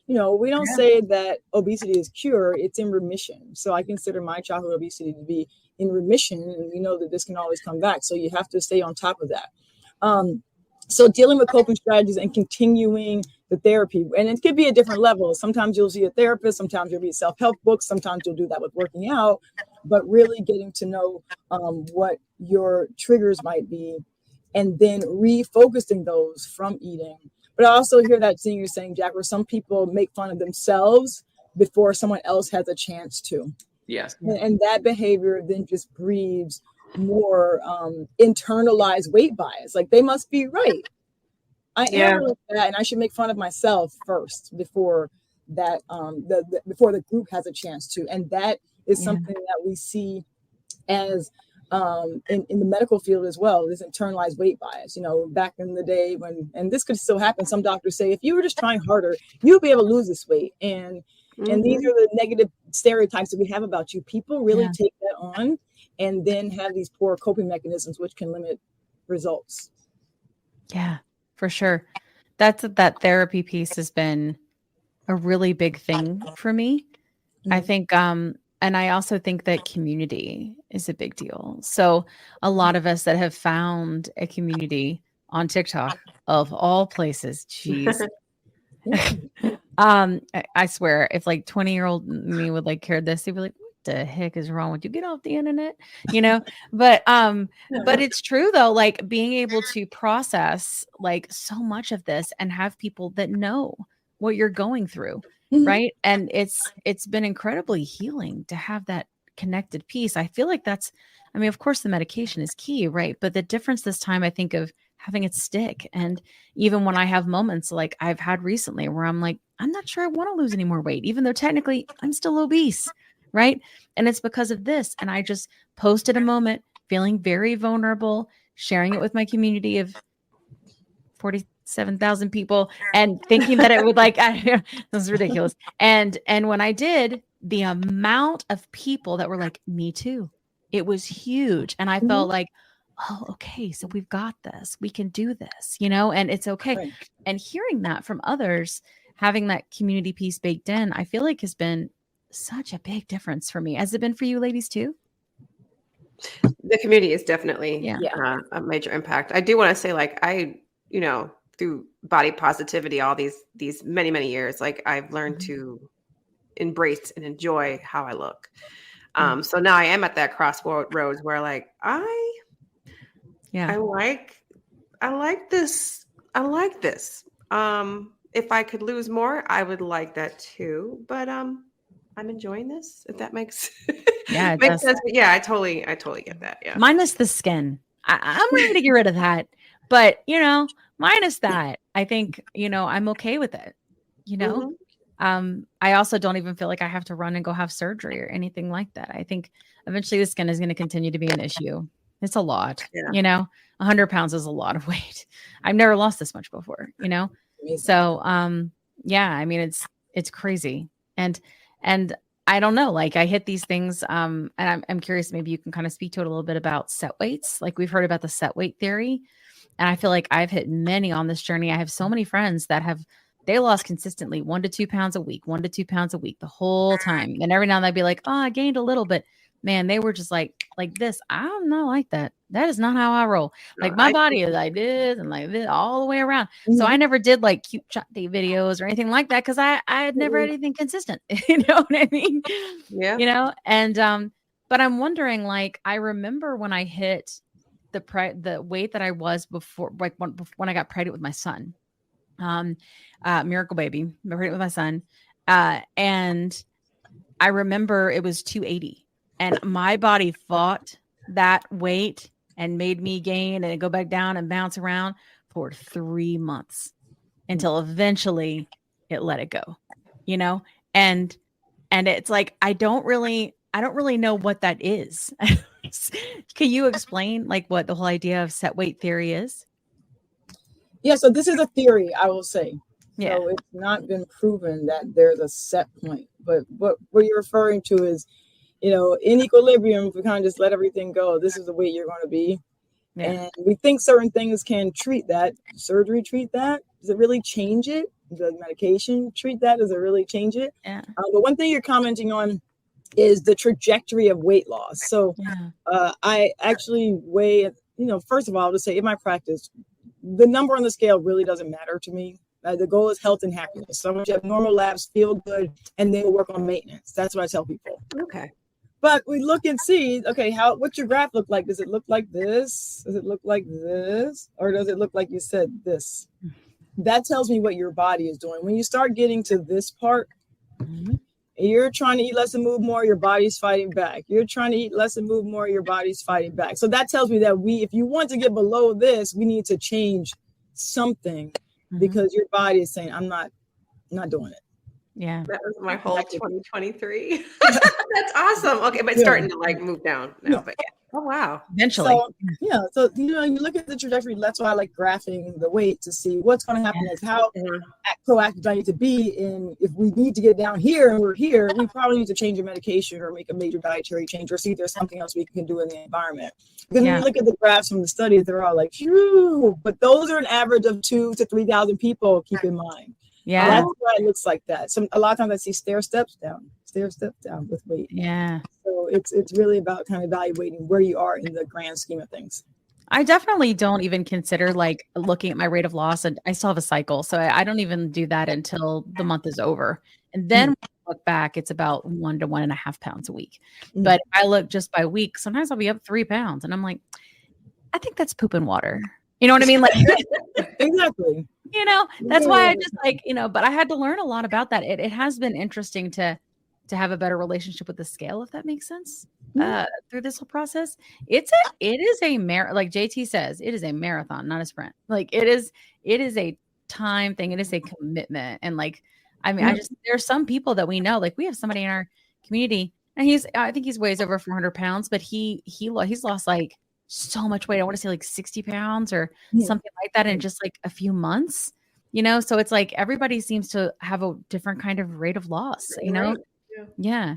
You know, we don't say that obesity is cured, it's in remission. So I consider my childhood obesity to be in remission, and we know that this can always come back. So you have to stay on top of that. So dealing with coping strategies and continuing the therapy, and it could be at different levels. Sometimes you'll see a therapist, sometimes you'll read self-help books, sometimes you'll do that with working out, but really getting to know what your triggers might be, and then refocusing those from eating. But I also hear that thing you're saying, Jack, where some people make fun of themselves before someone else has a chance to. Yes. And that behavior then just breeds more internalized weight bias. Like, they must be right. I am like that, and I should make fun of myself first before that before the group has a chance to. And that is something that we see as in the medical field as well, this internalized weight bias. You know, back in the day when, and this could still happen, some doctors say, if you were just trying harder, you'll be able to lose this weight. And these are the negative stereotypes that we have about you. People really take that on, and then have these poor coping mechanisms, which can limit results. Yeah, for sure. That therapy piece has been a really big thing for me. I think, and I also think that community is a big deal. So a lot of us that have found a community on TikTok, of all places, geez. I swear, if like 20-year-old me would like hear this, they'd be like, what the heck is wrong with you? Get off the internet, you know? But it's true though, like being able to process like so much of this and have people that know what you're going through. Right. And it's been incredibly healing to have that connected piece. I feel like that's, I mean, of course the medication is key, right? But the difference this time, I think, of having it stick. And even when I have moments like I've had recently where I'm like, I'm not sure I want to lose any more weight, even though technically I'm still obese. Right. And it's because of this. And I just posted a moment feeling very vulnerable, sharing it with my community of 47,000 people, and thinking that it would like, this is ridiculous. And when I did, the amount of people that were like, me too, it was huge. And I felt like, oh, okay, so we've got this, we can do this, you know, and it's okay. Right. And hearing that from others, having that community piece baked in, I feel like has been such a big difference for me. Has it been for you ladies too? The community is definitely a major impact. I do want to say, like, you know, through body positivity, all these many, many years, like I've learned to embrace and enjoy how I look. So now I am at that crossroads where like, I like this. I like this. If I could lose more, I would like that too. But I'm enjoying this, if that makes makes sense. But yeah, I totally get that. Yeah. Minus the skin. I'm ready to get rid of that. But, you know, minus that, I think, you know, I'm okay with it. You know, I also don't even feel like I have to run and go have surgery or anything like that. I think eventually the skin is going to continue to be an issue. It's a lot, Yeah. 100 pounds is a lot of weight. I've never lost this much before, So, yeah, I mean, it's crazy. And I don't know, like I hit these things, and I'm curious, maybe you can kind of speak to it a little bit about set weights. Like we've heard about the set weight theory, and I feel like I've hit many on this journey. I have so many friends that they lost consistently 1 to 2 pounds a week, 1 to 2 pounds a week the whole time. And every now and then they'd be like, oh, I gained a little, but man, they were just like this. I'm not like that. That is not how I roll. Like my body is like this and like this all the way around. So I never did like cute shot day videos or anything like that because I had never had anything consistent. You know what I mean? Yeah. And but I'm wondering, like, I remember when I hit the weight that I was before, like when I got pregnant with my son, miracle baby, pregnant with my son, and I remember it was 280. And my body fought that weight and made me gain and go back down and bounce around for 3 months until eventually it let it go, and it's like, I don't really know what that is. Can you explain like what the whole idea of set weight theory is? Yeah. So this is a theory, I will say. Yeah. So it's not been proven that there's a set point, but what you're referring to is, in equilibrium, if we kind of just let everything go, this is the weight you're going to be. Yeah. And we think certain things can treat that. Surgery treat that? Does it really change it? Does medication treat that? Does it really change it? Yeah. But one thing you're commenting on is the trajectory of weight loss. So I actually weigh, first of all, I'll just say in my practice, the number on the scale really doesn't matter to me. The goal is health and happiness. So once you have normal labs, feel good, and then we'll work on maintenance. That's what I tell people. Okay. But we look and see, okay, what's your graph look like? Does it look like this? Does it look like this? Or does it look like you said this? That tells me what your body is doing. When you start getting to this part, you're trying to eat less and move more, your body's fighting back. You're trying to eat less and move more, your body's fighting back. So that tells me that if you want to get below this, we need to change something because your body is saying, I'm not doing it. Yeah. That was my whole 2023. That's awesome. Okay, but it's starting to like move down now. But yeah. Oh wow. Eventually. So you look at the trajectory. That's why I like graphing the weight to see what's going to happen. Is how proactive I need to be. And if we need to get down here and we're here, we probably need to change your medication or make a major dietary change or see if there's something else we can do in the environment. Because when you look at the graphs from the studies, they're all like, phew, but those are an average of 2,000 to 3,000 people. Keep in mind. Yeah. That's why it looks like that. A lot of times I see stair steps down with weight. Yeah. So it's really about kind of evaluating where you are in the grand scheme of things. I definitely don't even consider like looking at my rate of loss, and I still have a cycle. So I don't even do that until the month is over. And then when I look back, it's about 1 to 1.5 pounds a week. But if I look just by week, sometimes I'll be up 3 pounds and I'm like, I think that's poop and water. You know what I mean? Like exactly. That's why I just like, but I had to learn a lot about that. It has been interesting to have a better relationship with the scale, if that makes sense, through this whole process. It is a like JT says, it is a marathon, not a sprint. Like it is a time thing. It is a commitment. And like, I mean, there are some people that we know, like we have somebody in our community and I think he's weighs over 400 pounds, but he's lost like so much weight. I want to say like 60 pounds or something like that in just like a few months, so it's like everybody seems to have a different kind of rate of loss, Right. Yeah.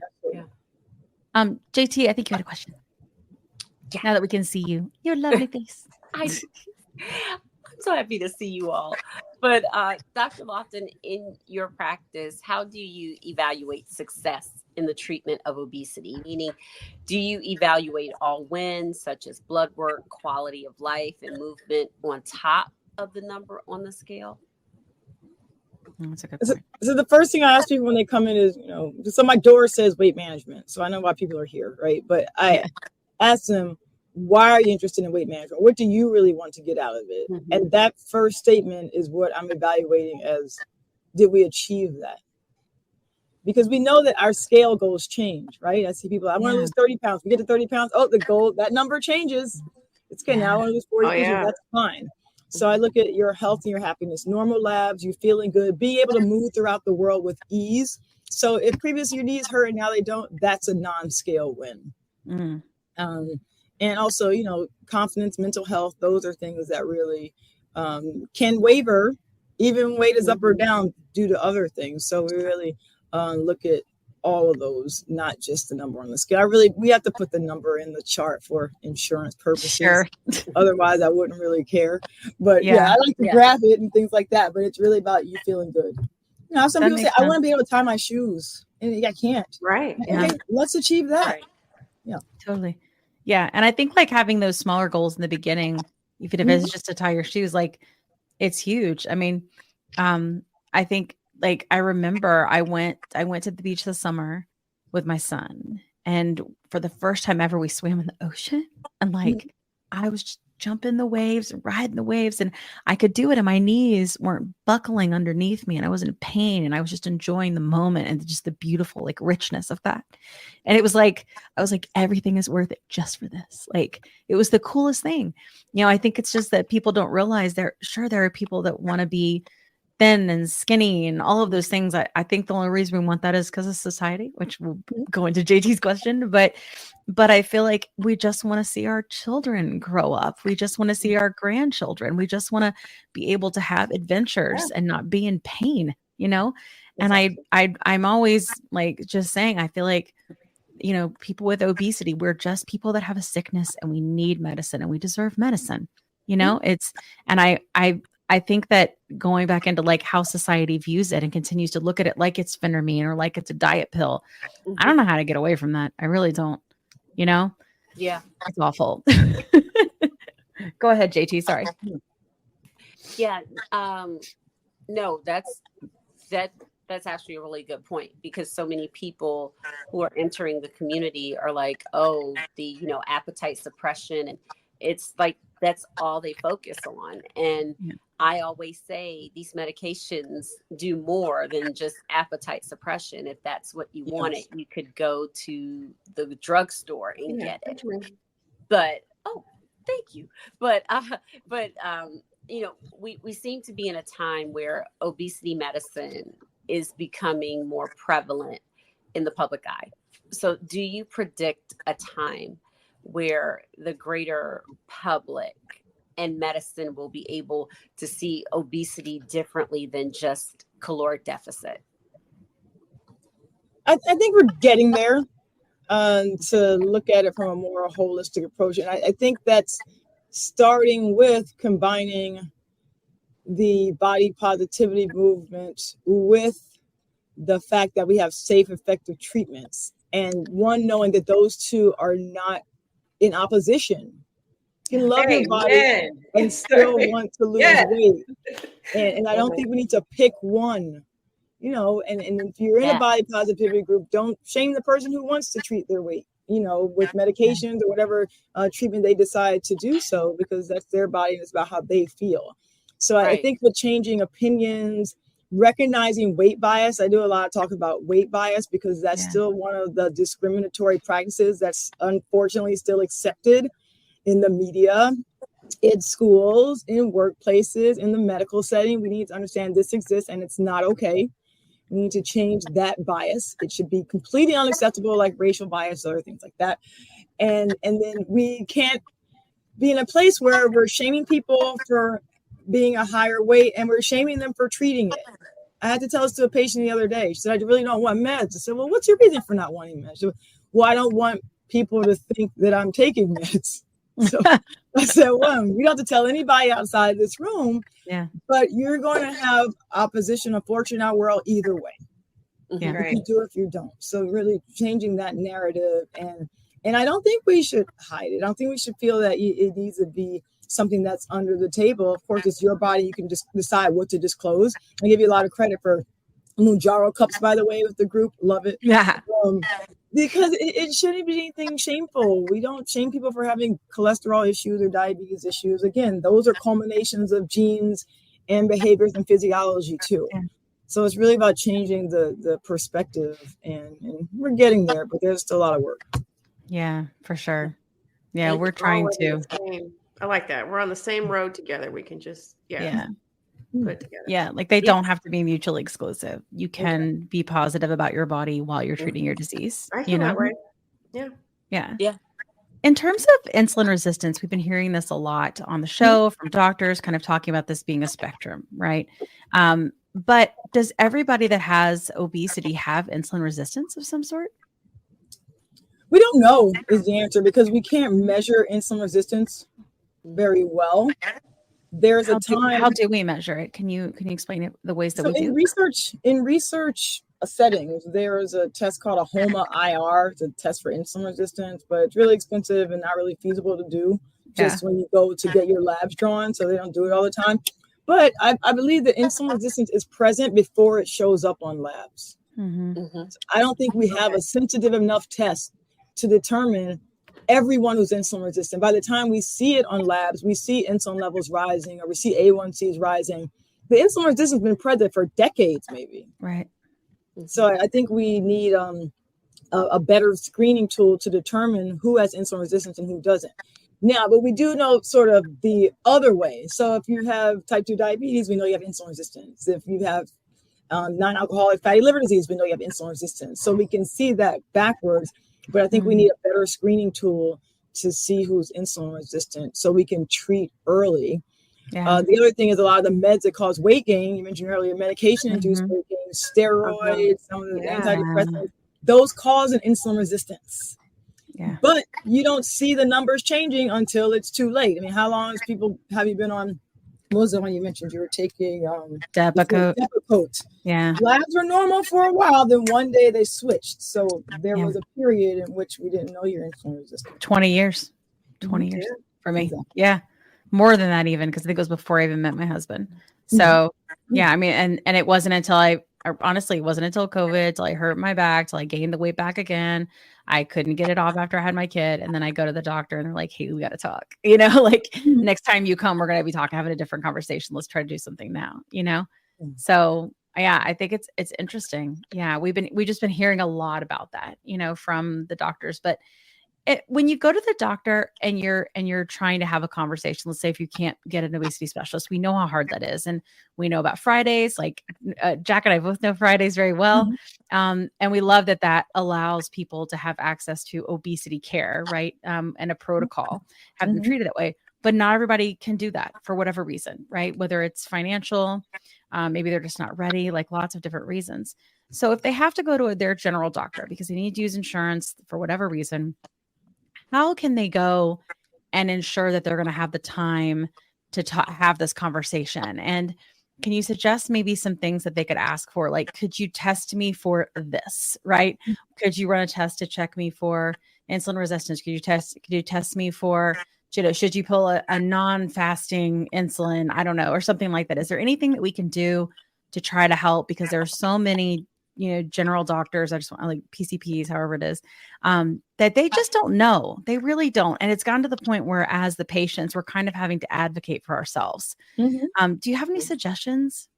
JT, I think you had a question. Yeah. Now that we can see you, your lovely face. I'm so happy to see you all. But Dr. Lofton, in your practice, how do you evaluate success in the treatment of obesity? Meaning, do you evaluate all wins, such as blood work, quality of life, and movement on top of the number on the scale? That's a good point. So the first thing I ask people when they come in is, so my door says weight management. So I know why people are here, right? But I ask them, why are you interested in weight management? What do you really want to get out of it? And that first statement is what I'm evaluating as, did we achieve that? Because we know that our scale goals change, right? I see people, I want to lose 30 pounds. We get to 30 pounds. Oh, the goal, that number changes. It's okay. Now I want to lose 40 pounds. That's fine. So I look at your health and your happiness, normal labs, you feeling good, being able to move throughout the world with ease. So if previously your knees hurt and now they don't, that's a non-scale win. And also, confidence, mental health, those are things that really can waver, even weight is up or down due to other things. So we really look at all of those, not just the number on the scale. We have to put the number in the chart for insurance purposes. Sure. Otherwise, I wouldn't really care. But I like to graph it and things like that. But it's really about you feeling good. Some people say, I want to be able to tie my shoes. And I can't. Right. Okay, let's achieve that. Right. Yeah. Totally. Yeah. And I think like having those smaller goals in the beginning, even if it's just to tie your shoes, like it's huge. I mean, I think like I remember I went to the beach this summer with my son, and for the first time ever we swam in the ocean, and like I was just jumping the waves and riding the waves, and I could do it and my knees weren't buckling underneath me and I wasn't in pain, and I was just enjoying the moment and just the beautiful like richness of that. And it was like, I was like, everything is worth it just for this. Like it was the coolest thing. I think it's just that people don't realize there are people that want to be thin and skinny and all of those things. I think the only reason we want that is because of society, which will go into JT's question. But I feel like we just want to see our children grow up. We just want to see our grandchildren. We just want to be able to have adventures and not be in pain, And I'm always like just saying, I feel like, people with obesity, we're just people that have a sickness and we need medicine and we deserve medicine. I think that going back into like how society views it and continues to look at it like it's phentermine or like it's a diet pill. I don't know how to get away from that. I really don't, Yeah. It's awful. Go ahead, JT. Sorry. Yeah. No, that's actually a really good point, because so many people who are entering the community are like, oh, the, appetite suppression. And it's like, that's all they focus on. And I always say these medications do more than just appetite suppression. If that's what you wanted, you could go to the drugstore and get it. But, thank you. But we seem to be in a time where obesity medicine is becoming more prevalent in the public eye. So do you predict a time where the greater public and medicine will be able to see obesity differently than just caloric deficit? I think we're getting there to look at it from a more holistic approach. And I think that's starting with combining the body positivity movement with the fact that we have safe, effective treatments. And one, knowing that those two are not in opposition. You can love your body and still want to lose weight. And I don't think we need to pick one, and if you're in a body positivity group, don't shame the person who wants to treat their weight, with medications or whatever treatment they decide to do so, because that's their body and it's about how they feel. So I think with changing opinions, recognizing weight bias, I do a lot of talk about weight bias because that's still one of the discriminatory practices that's unfortunately still accepted in the media, in schools, in workplaces, in the medical setting. We need to understand this exists and it's not okay. We need to change that bias. It should be completely unacceptable, like racial bias, other things like that. And then we can't be in a place where we're shaming people for being a higher weight and we're shaming them for treating it. I had to tell this to a patient the other day. She said, I really don't want meds. I said, well, what's your reason for not wanting meds? She said, well, I don't want people to think that I'm taking meds. So I said, well, you don't have to tell anybody outside this room, but you're going to have opposition, unfortunately, in our world either way. If you do, if you don't. So really changing that narrative. And I don't think we should hide it. I don't think we should feel that it needs to be something that's under the table. Of course, it's your body. You can just decide what to disclose. I give you a lot of credit for Mounjaro cups, by the way, with the group. Love it. Yeah. Because it shouldn't be anything shameful. We don't shame people for having cholesterol issues or diabetes issues. Again, those are culminations of genes and behaviors and physiology too. Yeah. So it's really about changing the perspective, and we're getting there, but there's still a lot of work. Yeah, for sure. Yeah, we're trying to. I like that. We're on the same road together. We can just, put it together. Yeah, like they don't have to be mutually exclusive. You can be positive about your body while you're treating your disease. I feel that way. Yeah. Yeah. Yeah. In terms of insulin resistance, we've been hearing this a lot on the show from doctors kind of talking about this being a spectrum, right? But does everybody that has obesity have insulin resistance of some sort? We don't know is the answer because we can't measure insulin resistance very well. There's a time. How do we measure it? Can you explain it, the ways that we do? In research settings, there is a test called a HOMA IR. It's a test for insulin resistance, but it's really expensive and not really feasible to do just when you go to get your labs drawn. So they don't do it all the time. But I believe that insulin resistance is present before it shows up on labs. So I don't think we have a sensitive enough test to determine everyone who's insulin resistant. By the time we see it on labs, we see insulin levels rising or we see A1Cs rising. The insulin resistance has been present for decades, maybe. Right. So I think we need a better screening tool to determine who has insulin resistance and who doesn't. Now, but we do know sort of the other way. So if you have type 2 diabetes, we know you have insulin resistance. If you have non-alcoholic fatty liver disease, we know you have insulin resistance. So we can see that backwards. But I think we need a better screening tool to see who's insulin resistant so we can treat early. Yeah. The other thing is a lot of the meds that cause weight gain, you mentioned earlier, medication-induced weight gain, steroids, some of the antidepressants, those cause an insulin resistance. Yeah. But you don't see the numbers changing until it's too late. I mean, how long have you been on? What was the one you mentioned? You were taking Depakote. Yeah. Labs were normal for a while. Then one day they switched. So there was a period in which we didn't know you're insulin resistant. 20 years. 20 years for me. Exactly. Yeah. More than that even, because I think it was before I even met my husband. So I mean, and it wasn't until honestly, it wasn't until COVID, till I hurt my back, till I gained the weight back again. I couldn't get it off after I had my kid. And then I go to the doctor and they're like, hey, we got to talk, next time you come, we're going to be having a different conversation. Let's try to do something now, So yeah, I think it's interesting. Yeah. We've just been hearing a lot about that, from the doctors, but when you go to the doctor and you're trying to have a conversation, let's say if you can't get an obesity specialist, we know how hard that is. And we know about Fridays, like Jack and I both know Fridays very well. And we love that allows people to have access to obesity care, right? And a protocol, have them treated that way. But not everybody can do that for whatever reason, right? Whether it's financial, maybe they're just not ready, like lots of different reasons. So if they have to go to their general doctor because they need to use insurance for whatever reason, how can they go and ensure that they're going to have the time to have this conversation? And can you suggest maybe some things that they could ask for? Like, could you test me for this, right? Could you run a test to check me for insulin resistance? Could you test me for, should you pull a non-fasting insulin? I don't know, or something like that. Is there anything that we can do to try to help? Because there are so many general doctors, I just want like PCPs, however it is, that they just don't know. They really don't. And it's gotten to the point where as the patients, we're kind of having to advocate for ourselves. Do you have any suggestions?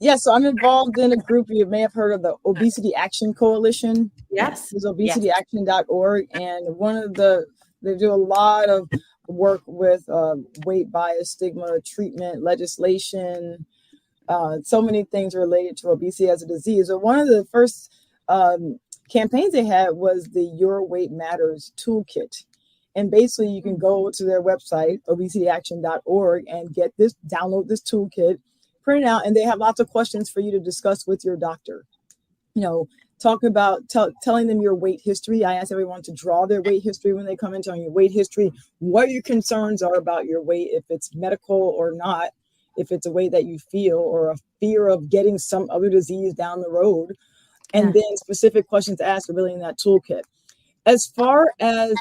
Yeah, so I'm involved in a group. You may have heard of the Obesity Action Coalition. Yes. It's obesityaction.org. And they do a lot of work with weight bias, stigma, treatment, legislation, so many things related to obesity as a disease. So one of the first campaigns they had was the Your Weight Matters toolkit. And basically you can go to their website, obesityaction.org, and download this toolkit, print it out, and they have lots of questions for you to discuss with your doctor. Talk about telling them your weight history. I ask everyone to draw their weight history when they come in, telling your weight history, what your concerns are about your weight, if it's medical or not, if it's a way that you feel or a fear of getting some other disease down the road, and then specific questions to ask are really in that toolkit. As far as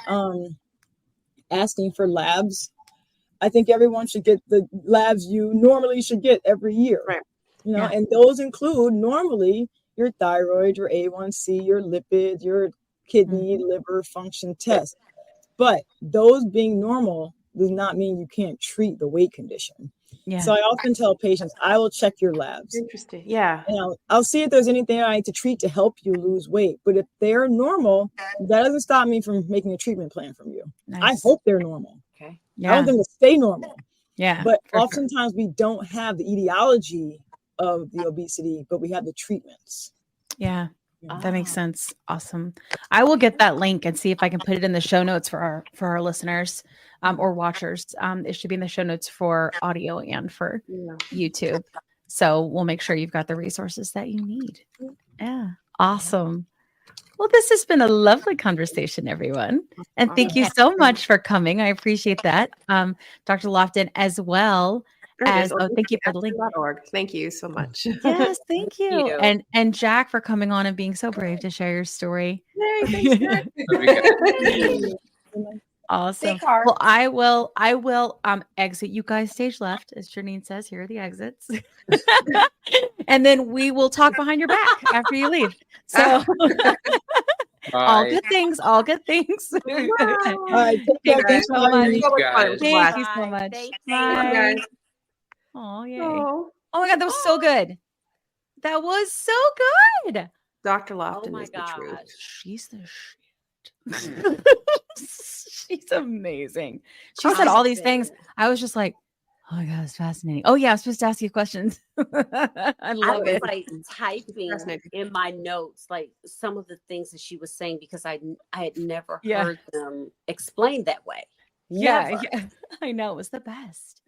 asking for labs, I think everyone should get the labs you normally should get every year. Right. And those include normally your thyroid, your A1C, your lipids, your kidney, liver function test. But those being normal does not mean you can't treat the weight condition. Yeah. So I often tell patients, I will check your labs. Interesting. Yeah. I'll see if there's anything I need to treat to help you lose weight. But if they're normal, that doesn't stop me from making a treatment plan from you. Nice. I hope they're normal. Okay. Yeah. I want them to stay normal. Yeah. But oftentimes we don't have the etiology of the obesity, but we have the treatments. Yeah. That makes sense. Awesome. I will get that link and see if I can put it in the show notes for our listeners or watchers. It should be in the show notes for audio and for YouTube. So we'll make sure you've got the resources that you need. Yeah. Awesome. Well, this has been a lovely conversation, everyone. And thank you so much for coming. I appreciate that. Dr. Lofton, as well as, thank you for the link. Thank you so much. Yes, thank you. And Jack for coming on and being so brave to share your story. Yay, thanks, Jack. Awesome. Well, I will exit you guys stage left, as Janine says. Here are the exits. And then we will talk behind your back after you leave. So all good things. All good things. All right, thank you so much. Thank you so much. Bye. Oh, yay. Oh my God, that was so good. That was so good. Dr. Lofton my is the truth. gosh. She's the shit. She's amazing. She said all these things. I was just like, oh my God, it's fascinating. Oh yeah, I was supposed to ask you questions. I love it. Like typing in my notes, like some of the things that she was saying, because I had never heard them explained that way. Yeah, I know. It was the best.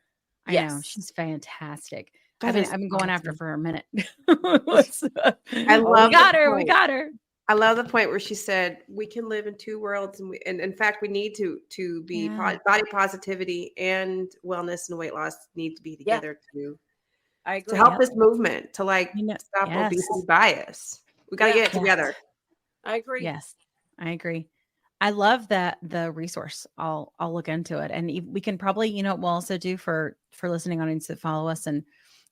I know. She's fantastic. I've been going after her for a minute. I love we got her. We got her. I love the point where she said we can live in two worlds, and in fact, we need to be body positivity and wellness and weight loss need to be together to help this movement to stop obesity bias. We got to get it together. I agree. Yes, I agree. I love that the resource. I'll look into it, and we can probably we'll also do for listening audience to follow us and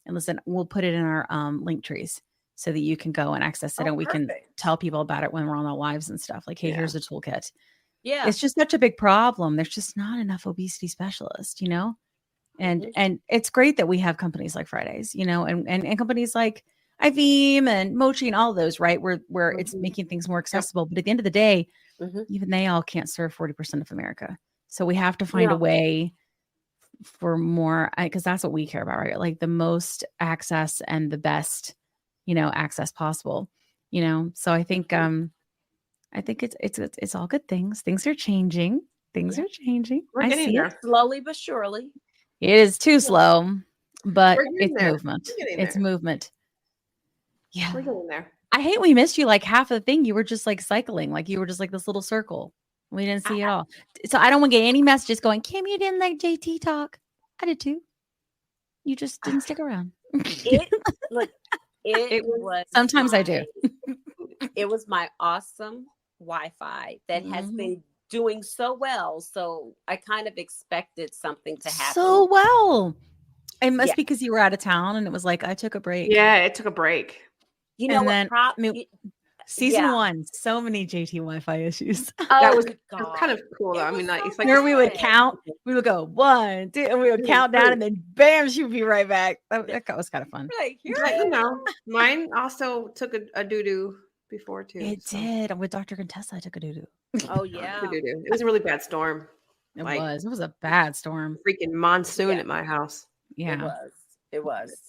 listen. We'll put it in our link trees, so that you can go and access it, and we can tell people about it when we're on our lives and stuff. Like, hey, here's a toolkit. Yeah. It's just such a big problem. There's just not enough obesity specialists, and it's great that we have companies like Fridays, and companies like IVEAM and Mochi and all of those, right? Where it's making things more accessible. But at the end of the day, even they all can't serve 40% of America. So we have to find a way for more, because that's what we care about, right? Like the most access and the best access possible, so I think it's all good things. Things are changing. Things are changing. We're getting there slowly but surely. It is too slow, but it's movement. It's movement. Yeah. We're getting there. I hate we missed you like half of the thing. You were just like cycling, like you were just like this little circle. We didn't see it all. So I don't want to get any messages going, Kim, you didn't like JT talk. I did too. You just didn't stick around. It was sometimes I do. It was my awesome Wi-Fi that has been doing so well. So I kind of expected something to happen. So well. It must be because you were out of town and it was like, I took a break. Yeah, it took a break. Season 1, so many JT Wi-Fi issues. That was kind of cool though. I mean, it's like where we would count, we would go 1, 2, and we would count down, and then bam, she would be right back. That was kind of fun. Mine also took a doo-doo before too. It did. With Dr. Contessa, I took a doo-doo. Oh yeah. It was a really bad storm. It was a bad storm. Freaking monsoon at my house. Yeah. It was.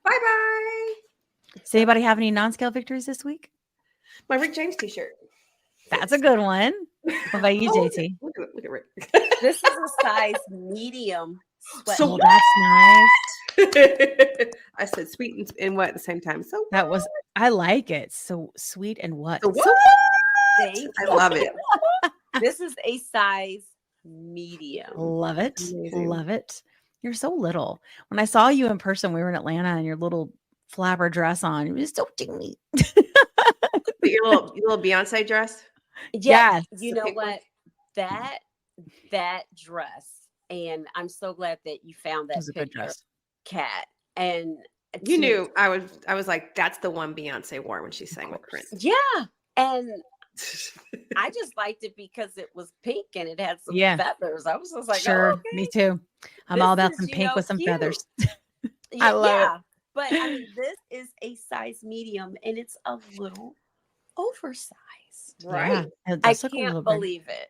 Bye-bye. Does anybody have any non-scale victories this week? My Rick James t-shirt. That's a good one. What about you, JT? Look at Rick. This is a size medium. So that's nice. I said sweet and wet at the same time. So I like it. So sweet and what? So I love it. This is a size medium. Love it. Amazing. Love it. You're so little. When I saw you in person, we were in Atlanta, and your little flapper dress on, it was so teeny. Your little Beyonce dress. Yeah, you know what? That dress, and I'm so glad that you found that was a good dress, Kat. And you knew I was like, that's the one Beyonce wore when she sang with Prince. Yeah, and I just liked it because it was pink and it had some feathers. I was just like, sure, oh, okay. Me too. I'm all about some pink with some feathers. I love it. But I mean, this is a size medium, and it's a little oversized. Right. I can't believe it.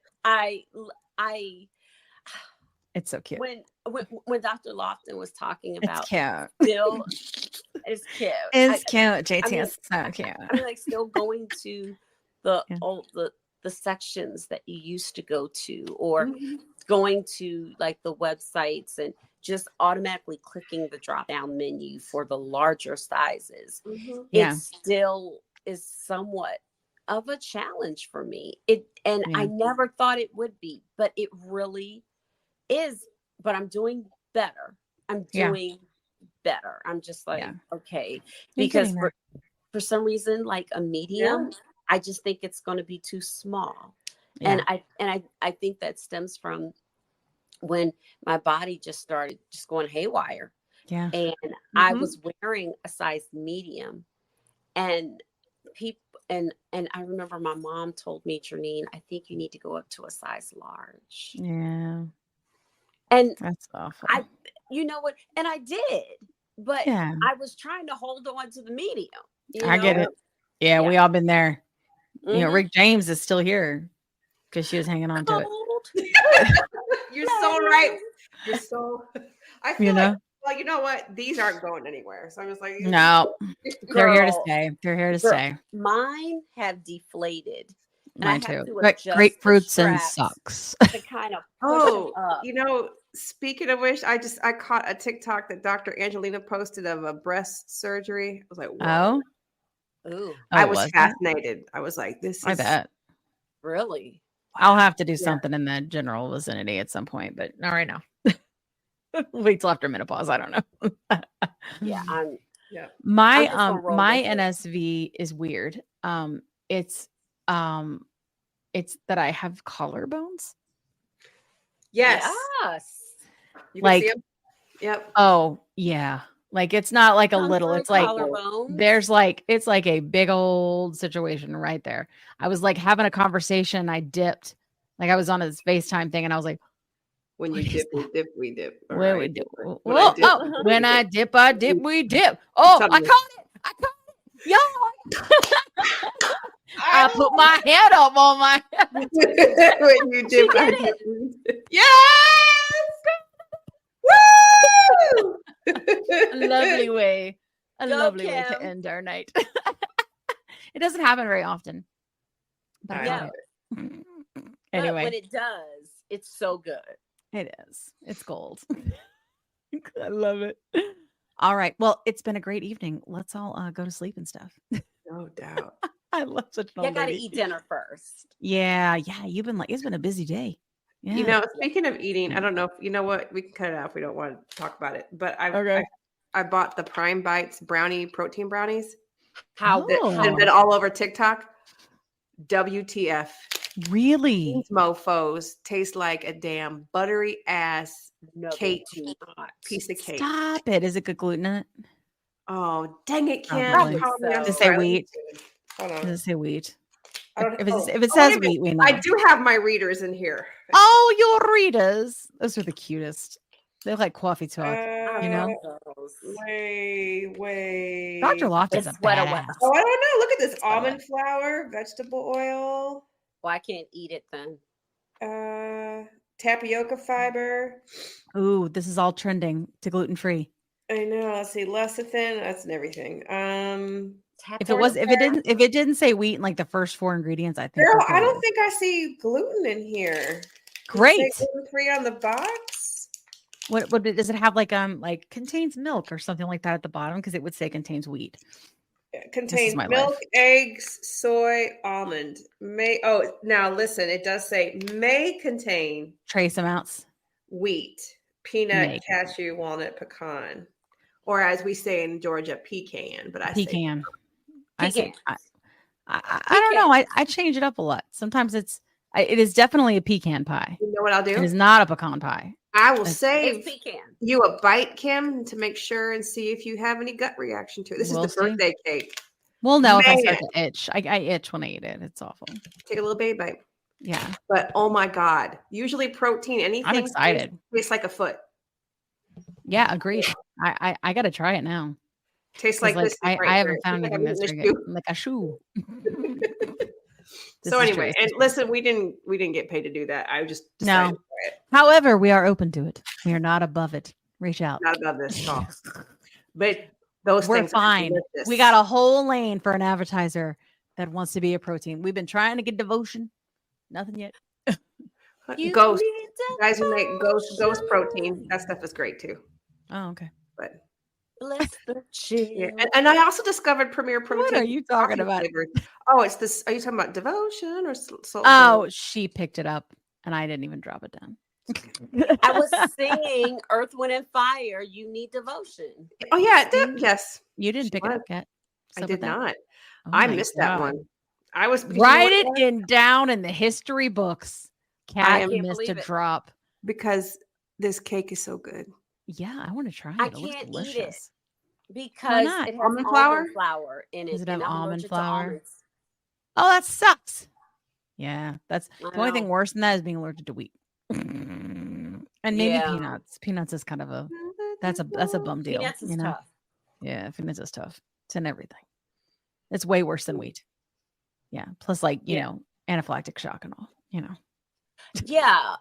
It's so cute. When Dr. Lofton was talking about It's cute. still, it's cute. It's cute, JT. I mean, It's so cute. I mean, like still going to the Yeah. the sections that you used to go to, or going to like the websites and just automatically clicking the drop down menu for the larger sizes. Yeah. It still is somewhat of a challenge for me. I never thought it would be, but it really is. But I'm doing better. I'm doing better. I'm just like, okay, because for some reason, like a medium, I just think it's going to be too small. And I think that stems from when my body just started just going haywire. Yeah. And I was wearing a size medium, and people, and I remember my mom told me, Janine, I think you need to go up to a size large. Yeah. And that's awful. You know what? And I did, but I was trying to hold on to the medium. I get it. Yeah, we all been there. You know, Rick James is still here because she was hanging on to it. You're so right. You're so. I feel like, well, you know what? These aren't going anywhere. So I'm just like, no, they're here to stay. They're here to stay. Mine have deflated. Mine too. But grapefruits and socks. To kind of you know, speaking of which, I caught a TikTok that Dr. Angelina posted of a breast surgery. I was like, whoa. Ooh. I was fascinated. I was like, this is. I bet. Really? I'll have to do something in the general vicinity at some point, but not right now. Wait till after menopause. I don't know. My NSV is weird. It's that I have collarbones. Yes. You like, can see 'em? Yep. Oh yeah. Like it's not like a little. It's like there's like it's like a big old situation right there. I was like having a conversation. I dipped. Like I was on this FaceTime thing, and I was like, "When you dip, we dip, we dip." When we dip, when I dip, I dip, we dip. Oh, I caught it! I caught it! Yo! I put my head up on my. When you dip, I dip. Yes! Woo! A lovely way to end our night. It doesn't happen very often, but I love it. Anyway, but when it does, it's so good. It is. It's gold. I love it. All right. Well, it's been a great evening. Let's all go to sleep and stuff. No doubt. I love such an old lady. You got to eat dinner first. Yeah. You've been like, it's been a busy day. Yeah. You know, speaking of eating, I don't know if you know what, we can cut it out if we don't want to talk about it. But I bought the Prime Bites protein brownies. They've been all over TikTok. WTF. Really? These mofos taste like a damn buttery ass cake piece of cake. Stop it. Is it good gluten in it? Oh, dang it, Kim. Does it say wheat? Hold on. Does it say wheat? If it says wheat, we know. I do have my readers in here. Oh, your readers. Those are the cutest. They look like coffee talk, you know? Wait. Dr. Lofton's a badass. Oh, I don't know. Look at this. Almond flour, vegetable oil. Well, I can't eat it then. Tapioca fiber. Ooh, this is all trending to gluten-free. I know. Let's see. Lecithin. That's and everything. If it didn't say wheat in like the first 4 ingredients, I think. Girl, I don't think I see gluten in here. Great. Gluten-free on the box. What does it have like contains milk or something like that at the bottom? Because it would say contains wheat. It contains milk, eggs, soy, almond. Now listen, it does say may contain trace amounts. Wheat, peanut, cashew, walnut, pecan. Or as we say in Georgia, pecan. But I say pecan. I don't know. I change it up a lot. Sometimes it is definitely a pecan pie. You know what I'll do? It is not a pecan pie. I will save you a bite, Kim, to make sure and see if you have any gut reaction to it. This is the birthday cake. We'll know if I start to itch. I itch when I eat it. It's awful. Take a little baby bite. Yeah. But oh my God. Usually protein, anything I'm excited. Tastes like a foot. Yeah, agreed. I gotta try it now. Tastes like this. I haven't found anything that's very good. Like a shoe. So anyway, and listen, we didn't get paid to do that. I just decided However, we are open to it. We are not above it. Reach out. Not above this talk. But those We're things fine. are delicious. We got a whole lane for an advertiser that wants to be a protein. We've been trying to get devotion. Nothing yet. Ghost. Guys who make ghost protein. That stuff is great too. Oh, okay. But Bless the chill. yeah. And I also discovered Premier Protein. What are you talking about? Flavors. Oh, it's this. Are you talking about devotion or soul? Oh, she picked it up and I didn't even drop it down. I was singing Earth, Wind, and Fire. You need devotion. Oh yeah, yes. You didn't pick it up yet. I did not. Oh I my missed God. that one. I was Write it down in the history books. I Cat missed a drop. Because this cake is so good. Yeah, I want to try it. I It looks can't eat it delicious. because not? it has Almond almond flour? flour in it. Does it have and I'm almond allergic to flour? almonds. Oh, that sucks. Yeah, that's I the only thing know. worse than that is being allergic to wheat. And maybe Yeah. peanuts. Peanuts is kind of that's a bum deal. Peanuts is you know? tough. Yeah, peanuts is tough. It's in everything. It's way worse than wheat. Yeah. Plus, like, you know, anaphylactic shock and all, you know. Yeah.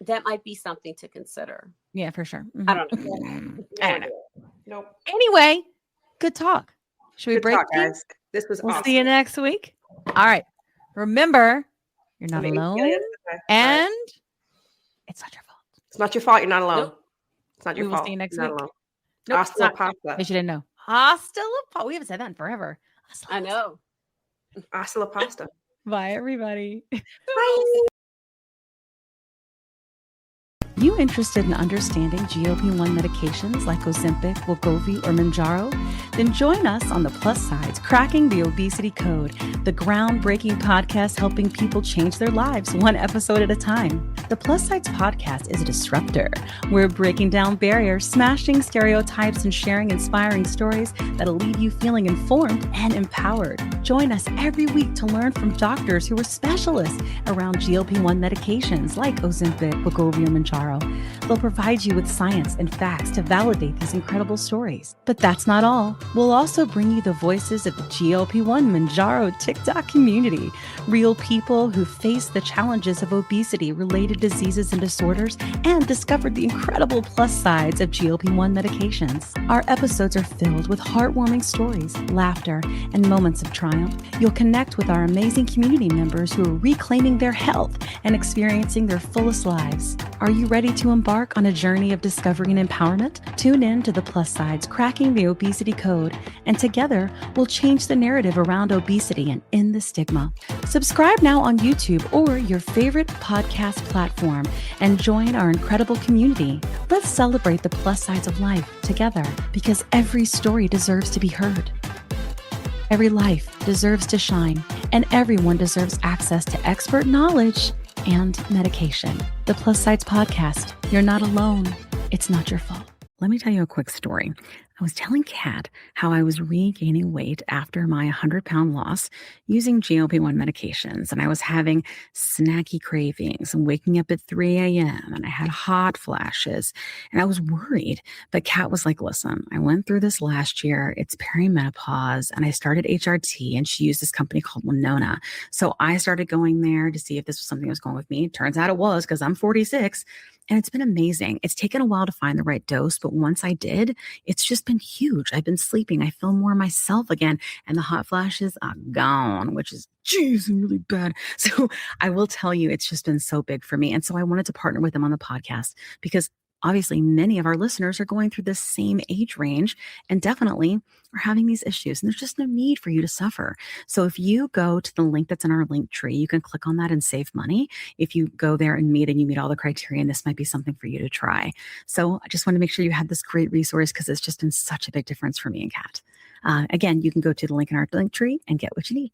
That might be something to consider. Yeah, for sure. I don't know. I don't know. Nope. Anyway, good talk. Should we Good break talk, things? guys. This was We'll awesome. see you next week. All right. Remember, you're not Maybe alone, feel it. Okay. and it's not your fault. It's not your fault. You're not alone. Nope. It's not We your will fault. see you next You're not week. alone. Nope, Hasta it's la not. pasta. They should have known. Hasta la pasta. We haven't said that in forever. Hasta la I know. Hasta la pasta. Bye, everybody. Bye. You interested in understanding GLP-1 medications like Ozempic, Wegovy, or Mounjaro? Then join us on the Plus Sides Cracking the Obesity Code, the groundbreaking podcast helping people change their lives one episode at a time. The Plus Sides podcast is a disruptor. We're breaking down barriers, smashing stereotypes, and sharing inspiring stories that'll leave you feeling informed and empowered. Join us every week to learn from doctors who are specialists around GLP-1 medications like Ozempic, Wegovy, or Mounjaro. They'll provide you with science and facts to validate these incredible stories. But that's not all. We'll also bring you the voices of the GLP-1 Mounjaro TikTok community, real people who face the challenges of obesity, related diseases and disorders, and discovered the incredible plus sides of GLP-1 medications. Our episodes are filled with heartwarming stories, laughter, and moments of triumph. You'll connect with our amazing community members who are reclaiming their health and experiencing their fullest lives. Are you ready to embark on a journey of discovery and empowerment? Tune in to the Plus Sides Cracking the Obesity Code, and together we'll change the narrative around obesity and end the stigma. Subscribe now on YouTube or your favorite podcast platform and join our incredible community. Let's celebrate the plus sides of life together, because every story deserves to be heard. Every life deserves to shine, and everyone deserves access to expert knowledge and medication. The Plus Sides Podcast. You're not alone. It's not your fault. Let me tell you a quick story. I was telling Kat how I was regaining weight after my 100-pound loss using GLP-1 medications, and I was having snacky cravings and waking up at 3 a.m. and I had hot flashes, and I was worried. But Kat was like, listen, I went through this last year. It's perimenopause, and I started HRT, and she used this company called Winona. So I started going there to see if this was something that was going with me. Turns out it was, because I'm 46. And it's been amazing. It's taken a while to find the right dose, but once I did, it's just been huge. I've been sleeping. I feel more myself again, and the hot flashes are gone, which is, geez, really bad. So I will tell you, it's just been so big for me. And so I wanted to partner with them on the podcast because obviously many of our listeners are going through this same age range and definitely are having these issues. And there's just no need for you to suffer. So if you go to the link that's in our link tree, you can click on that and save money. If you go there and you meet all the criteria, and this might be something for you to try. So I just want to make sure you have this great resource because it's just been such a big difference for me and Kat. Again, you can go to the link in our link tree and get what you need.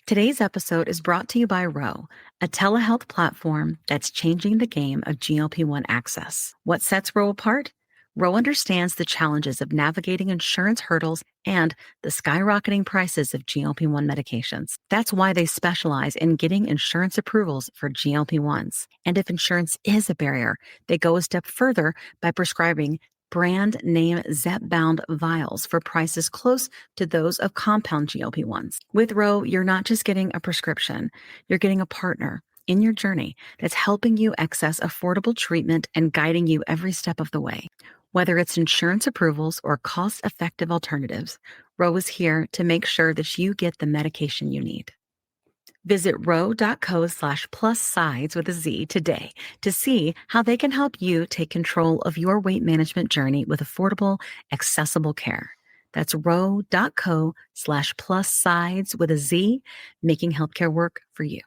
Today's episode is brought to you by Ro, a telehealth platform that's changing the game of GLP-1 access. What sets Ro apart? Ro understands the challenges of navigating insurance hurdles and the skyrocketing prices of GLP-1 medications. That's why they specialize in getting insurance approvals for GLP-1s. And if insurance is a barrier, they go a step further by prescribing brand name zepbound vials for prices close to those of compound GLP-1s. With Ro, you're not just getting a prescription, you're getting a partner, in your journey that's helping you access affordable treatment and guiding you every step of the way. Whether it's insurance approvals or cost-effective alternatives, Ro is here to make sure that you get the medication you need. Visit ro.co/plussides with a Z today to see how they can help you take control of your weight management journey with affordable, accessible care. That's ro.co/plussides with a Z, making healthcare work for you.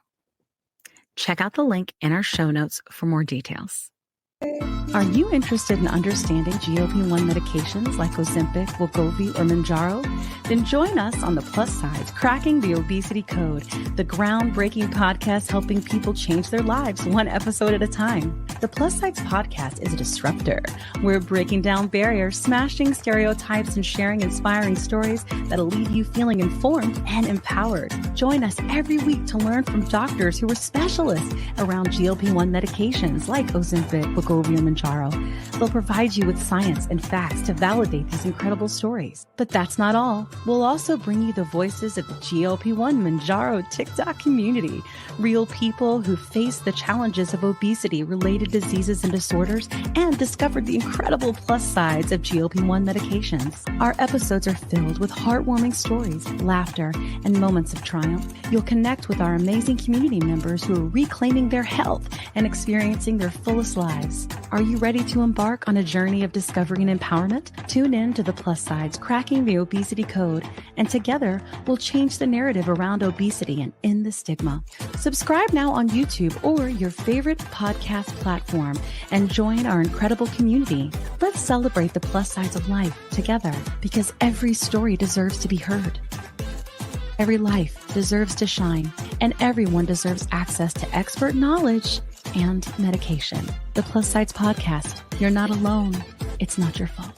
Check out the link in our show notes for more details. Are you interested in understanding GLP-1 medications like Ozempic, Wegovy, or Mounjaro? Then join us on the Plus Sides, Cracking the Obesity Code, the groundbreaking podcast helping people change their lives one episode at a time. The Plus Sides podcast is a disruptor. We're breaking down barriers, smashing stereotypes, and sharing inspiring stories that'll leave you feeling informed and empowered. Join us every week to learn from doctors who are specialists around GLP-1 medications like Ozempic, Wegovy, or Mounjaro. They'll provide you with science and facts to validate these incredible stories. But that's not all. We'll also bring you the voices of the GLP-1 Mounjaro TikTok community, real people who face the challenges of obesity-related diseases and disorders and discovered the incredible plus sides of GLP-1 medications. Our episodes are filled with heartwarming stories, laughter, and moments of triumph. You'll connect with our amazing community members who are reclaiming their health and experiencing their fullest lives. Are you ready to embark on a journey of discovery and empowerment? Tune in to the Plus Sides, Cracking the Obesity Code, and together we'll change the narrative around obesity and end the stigma. Subscribe now on YouTube or your favorite podcast platform and join our incredible community. Let's celebrate the plus sides of life together, because every story deserves to be heard. Every life deserves to shine, and everyone deserves access to expert knowledge and medication. The Plus Sides Podcast. You're not alone. It's not your fault.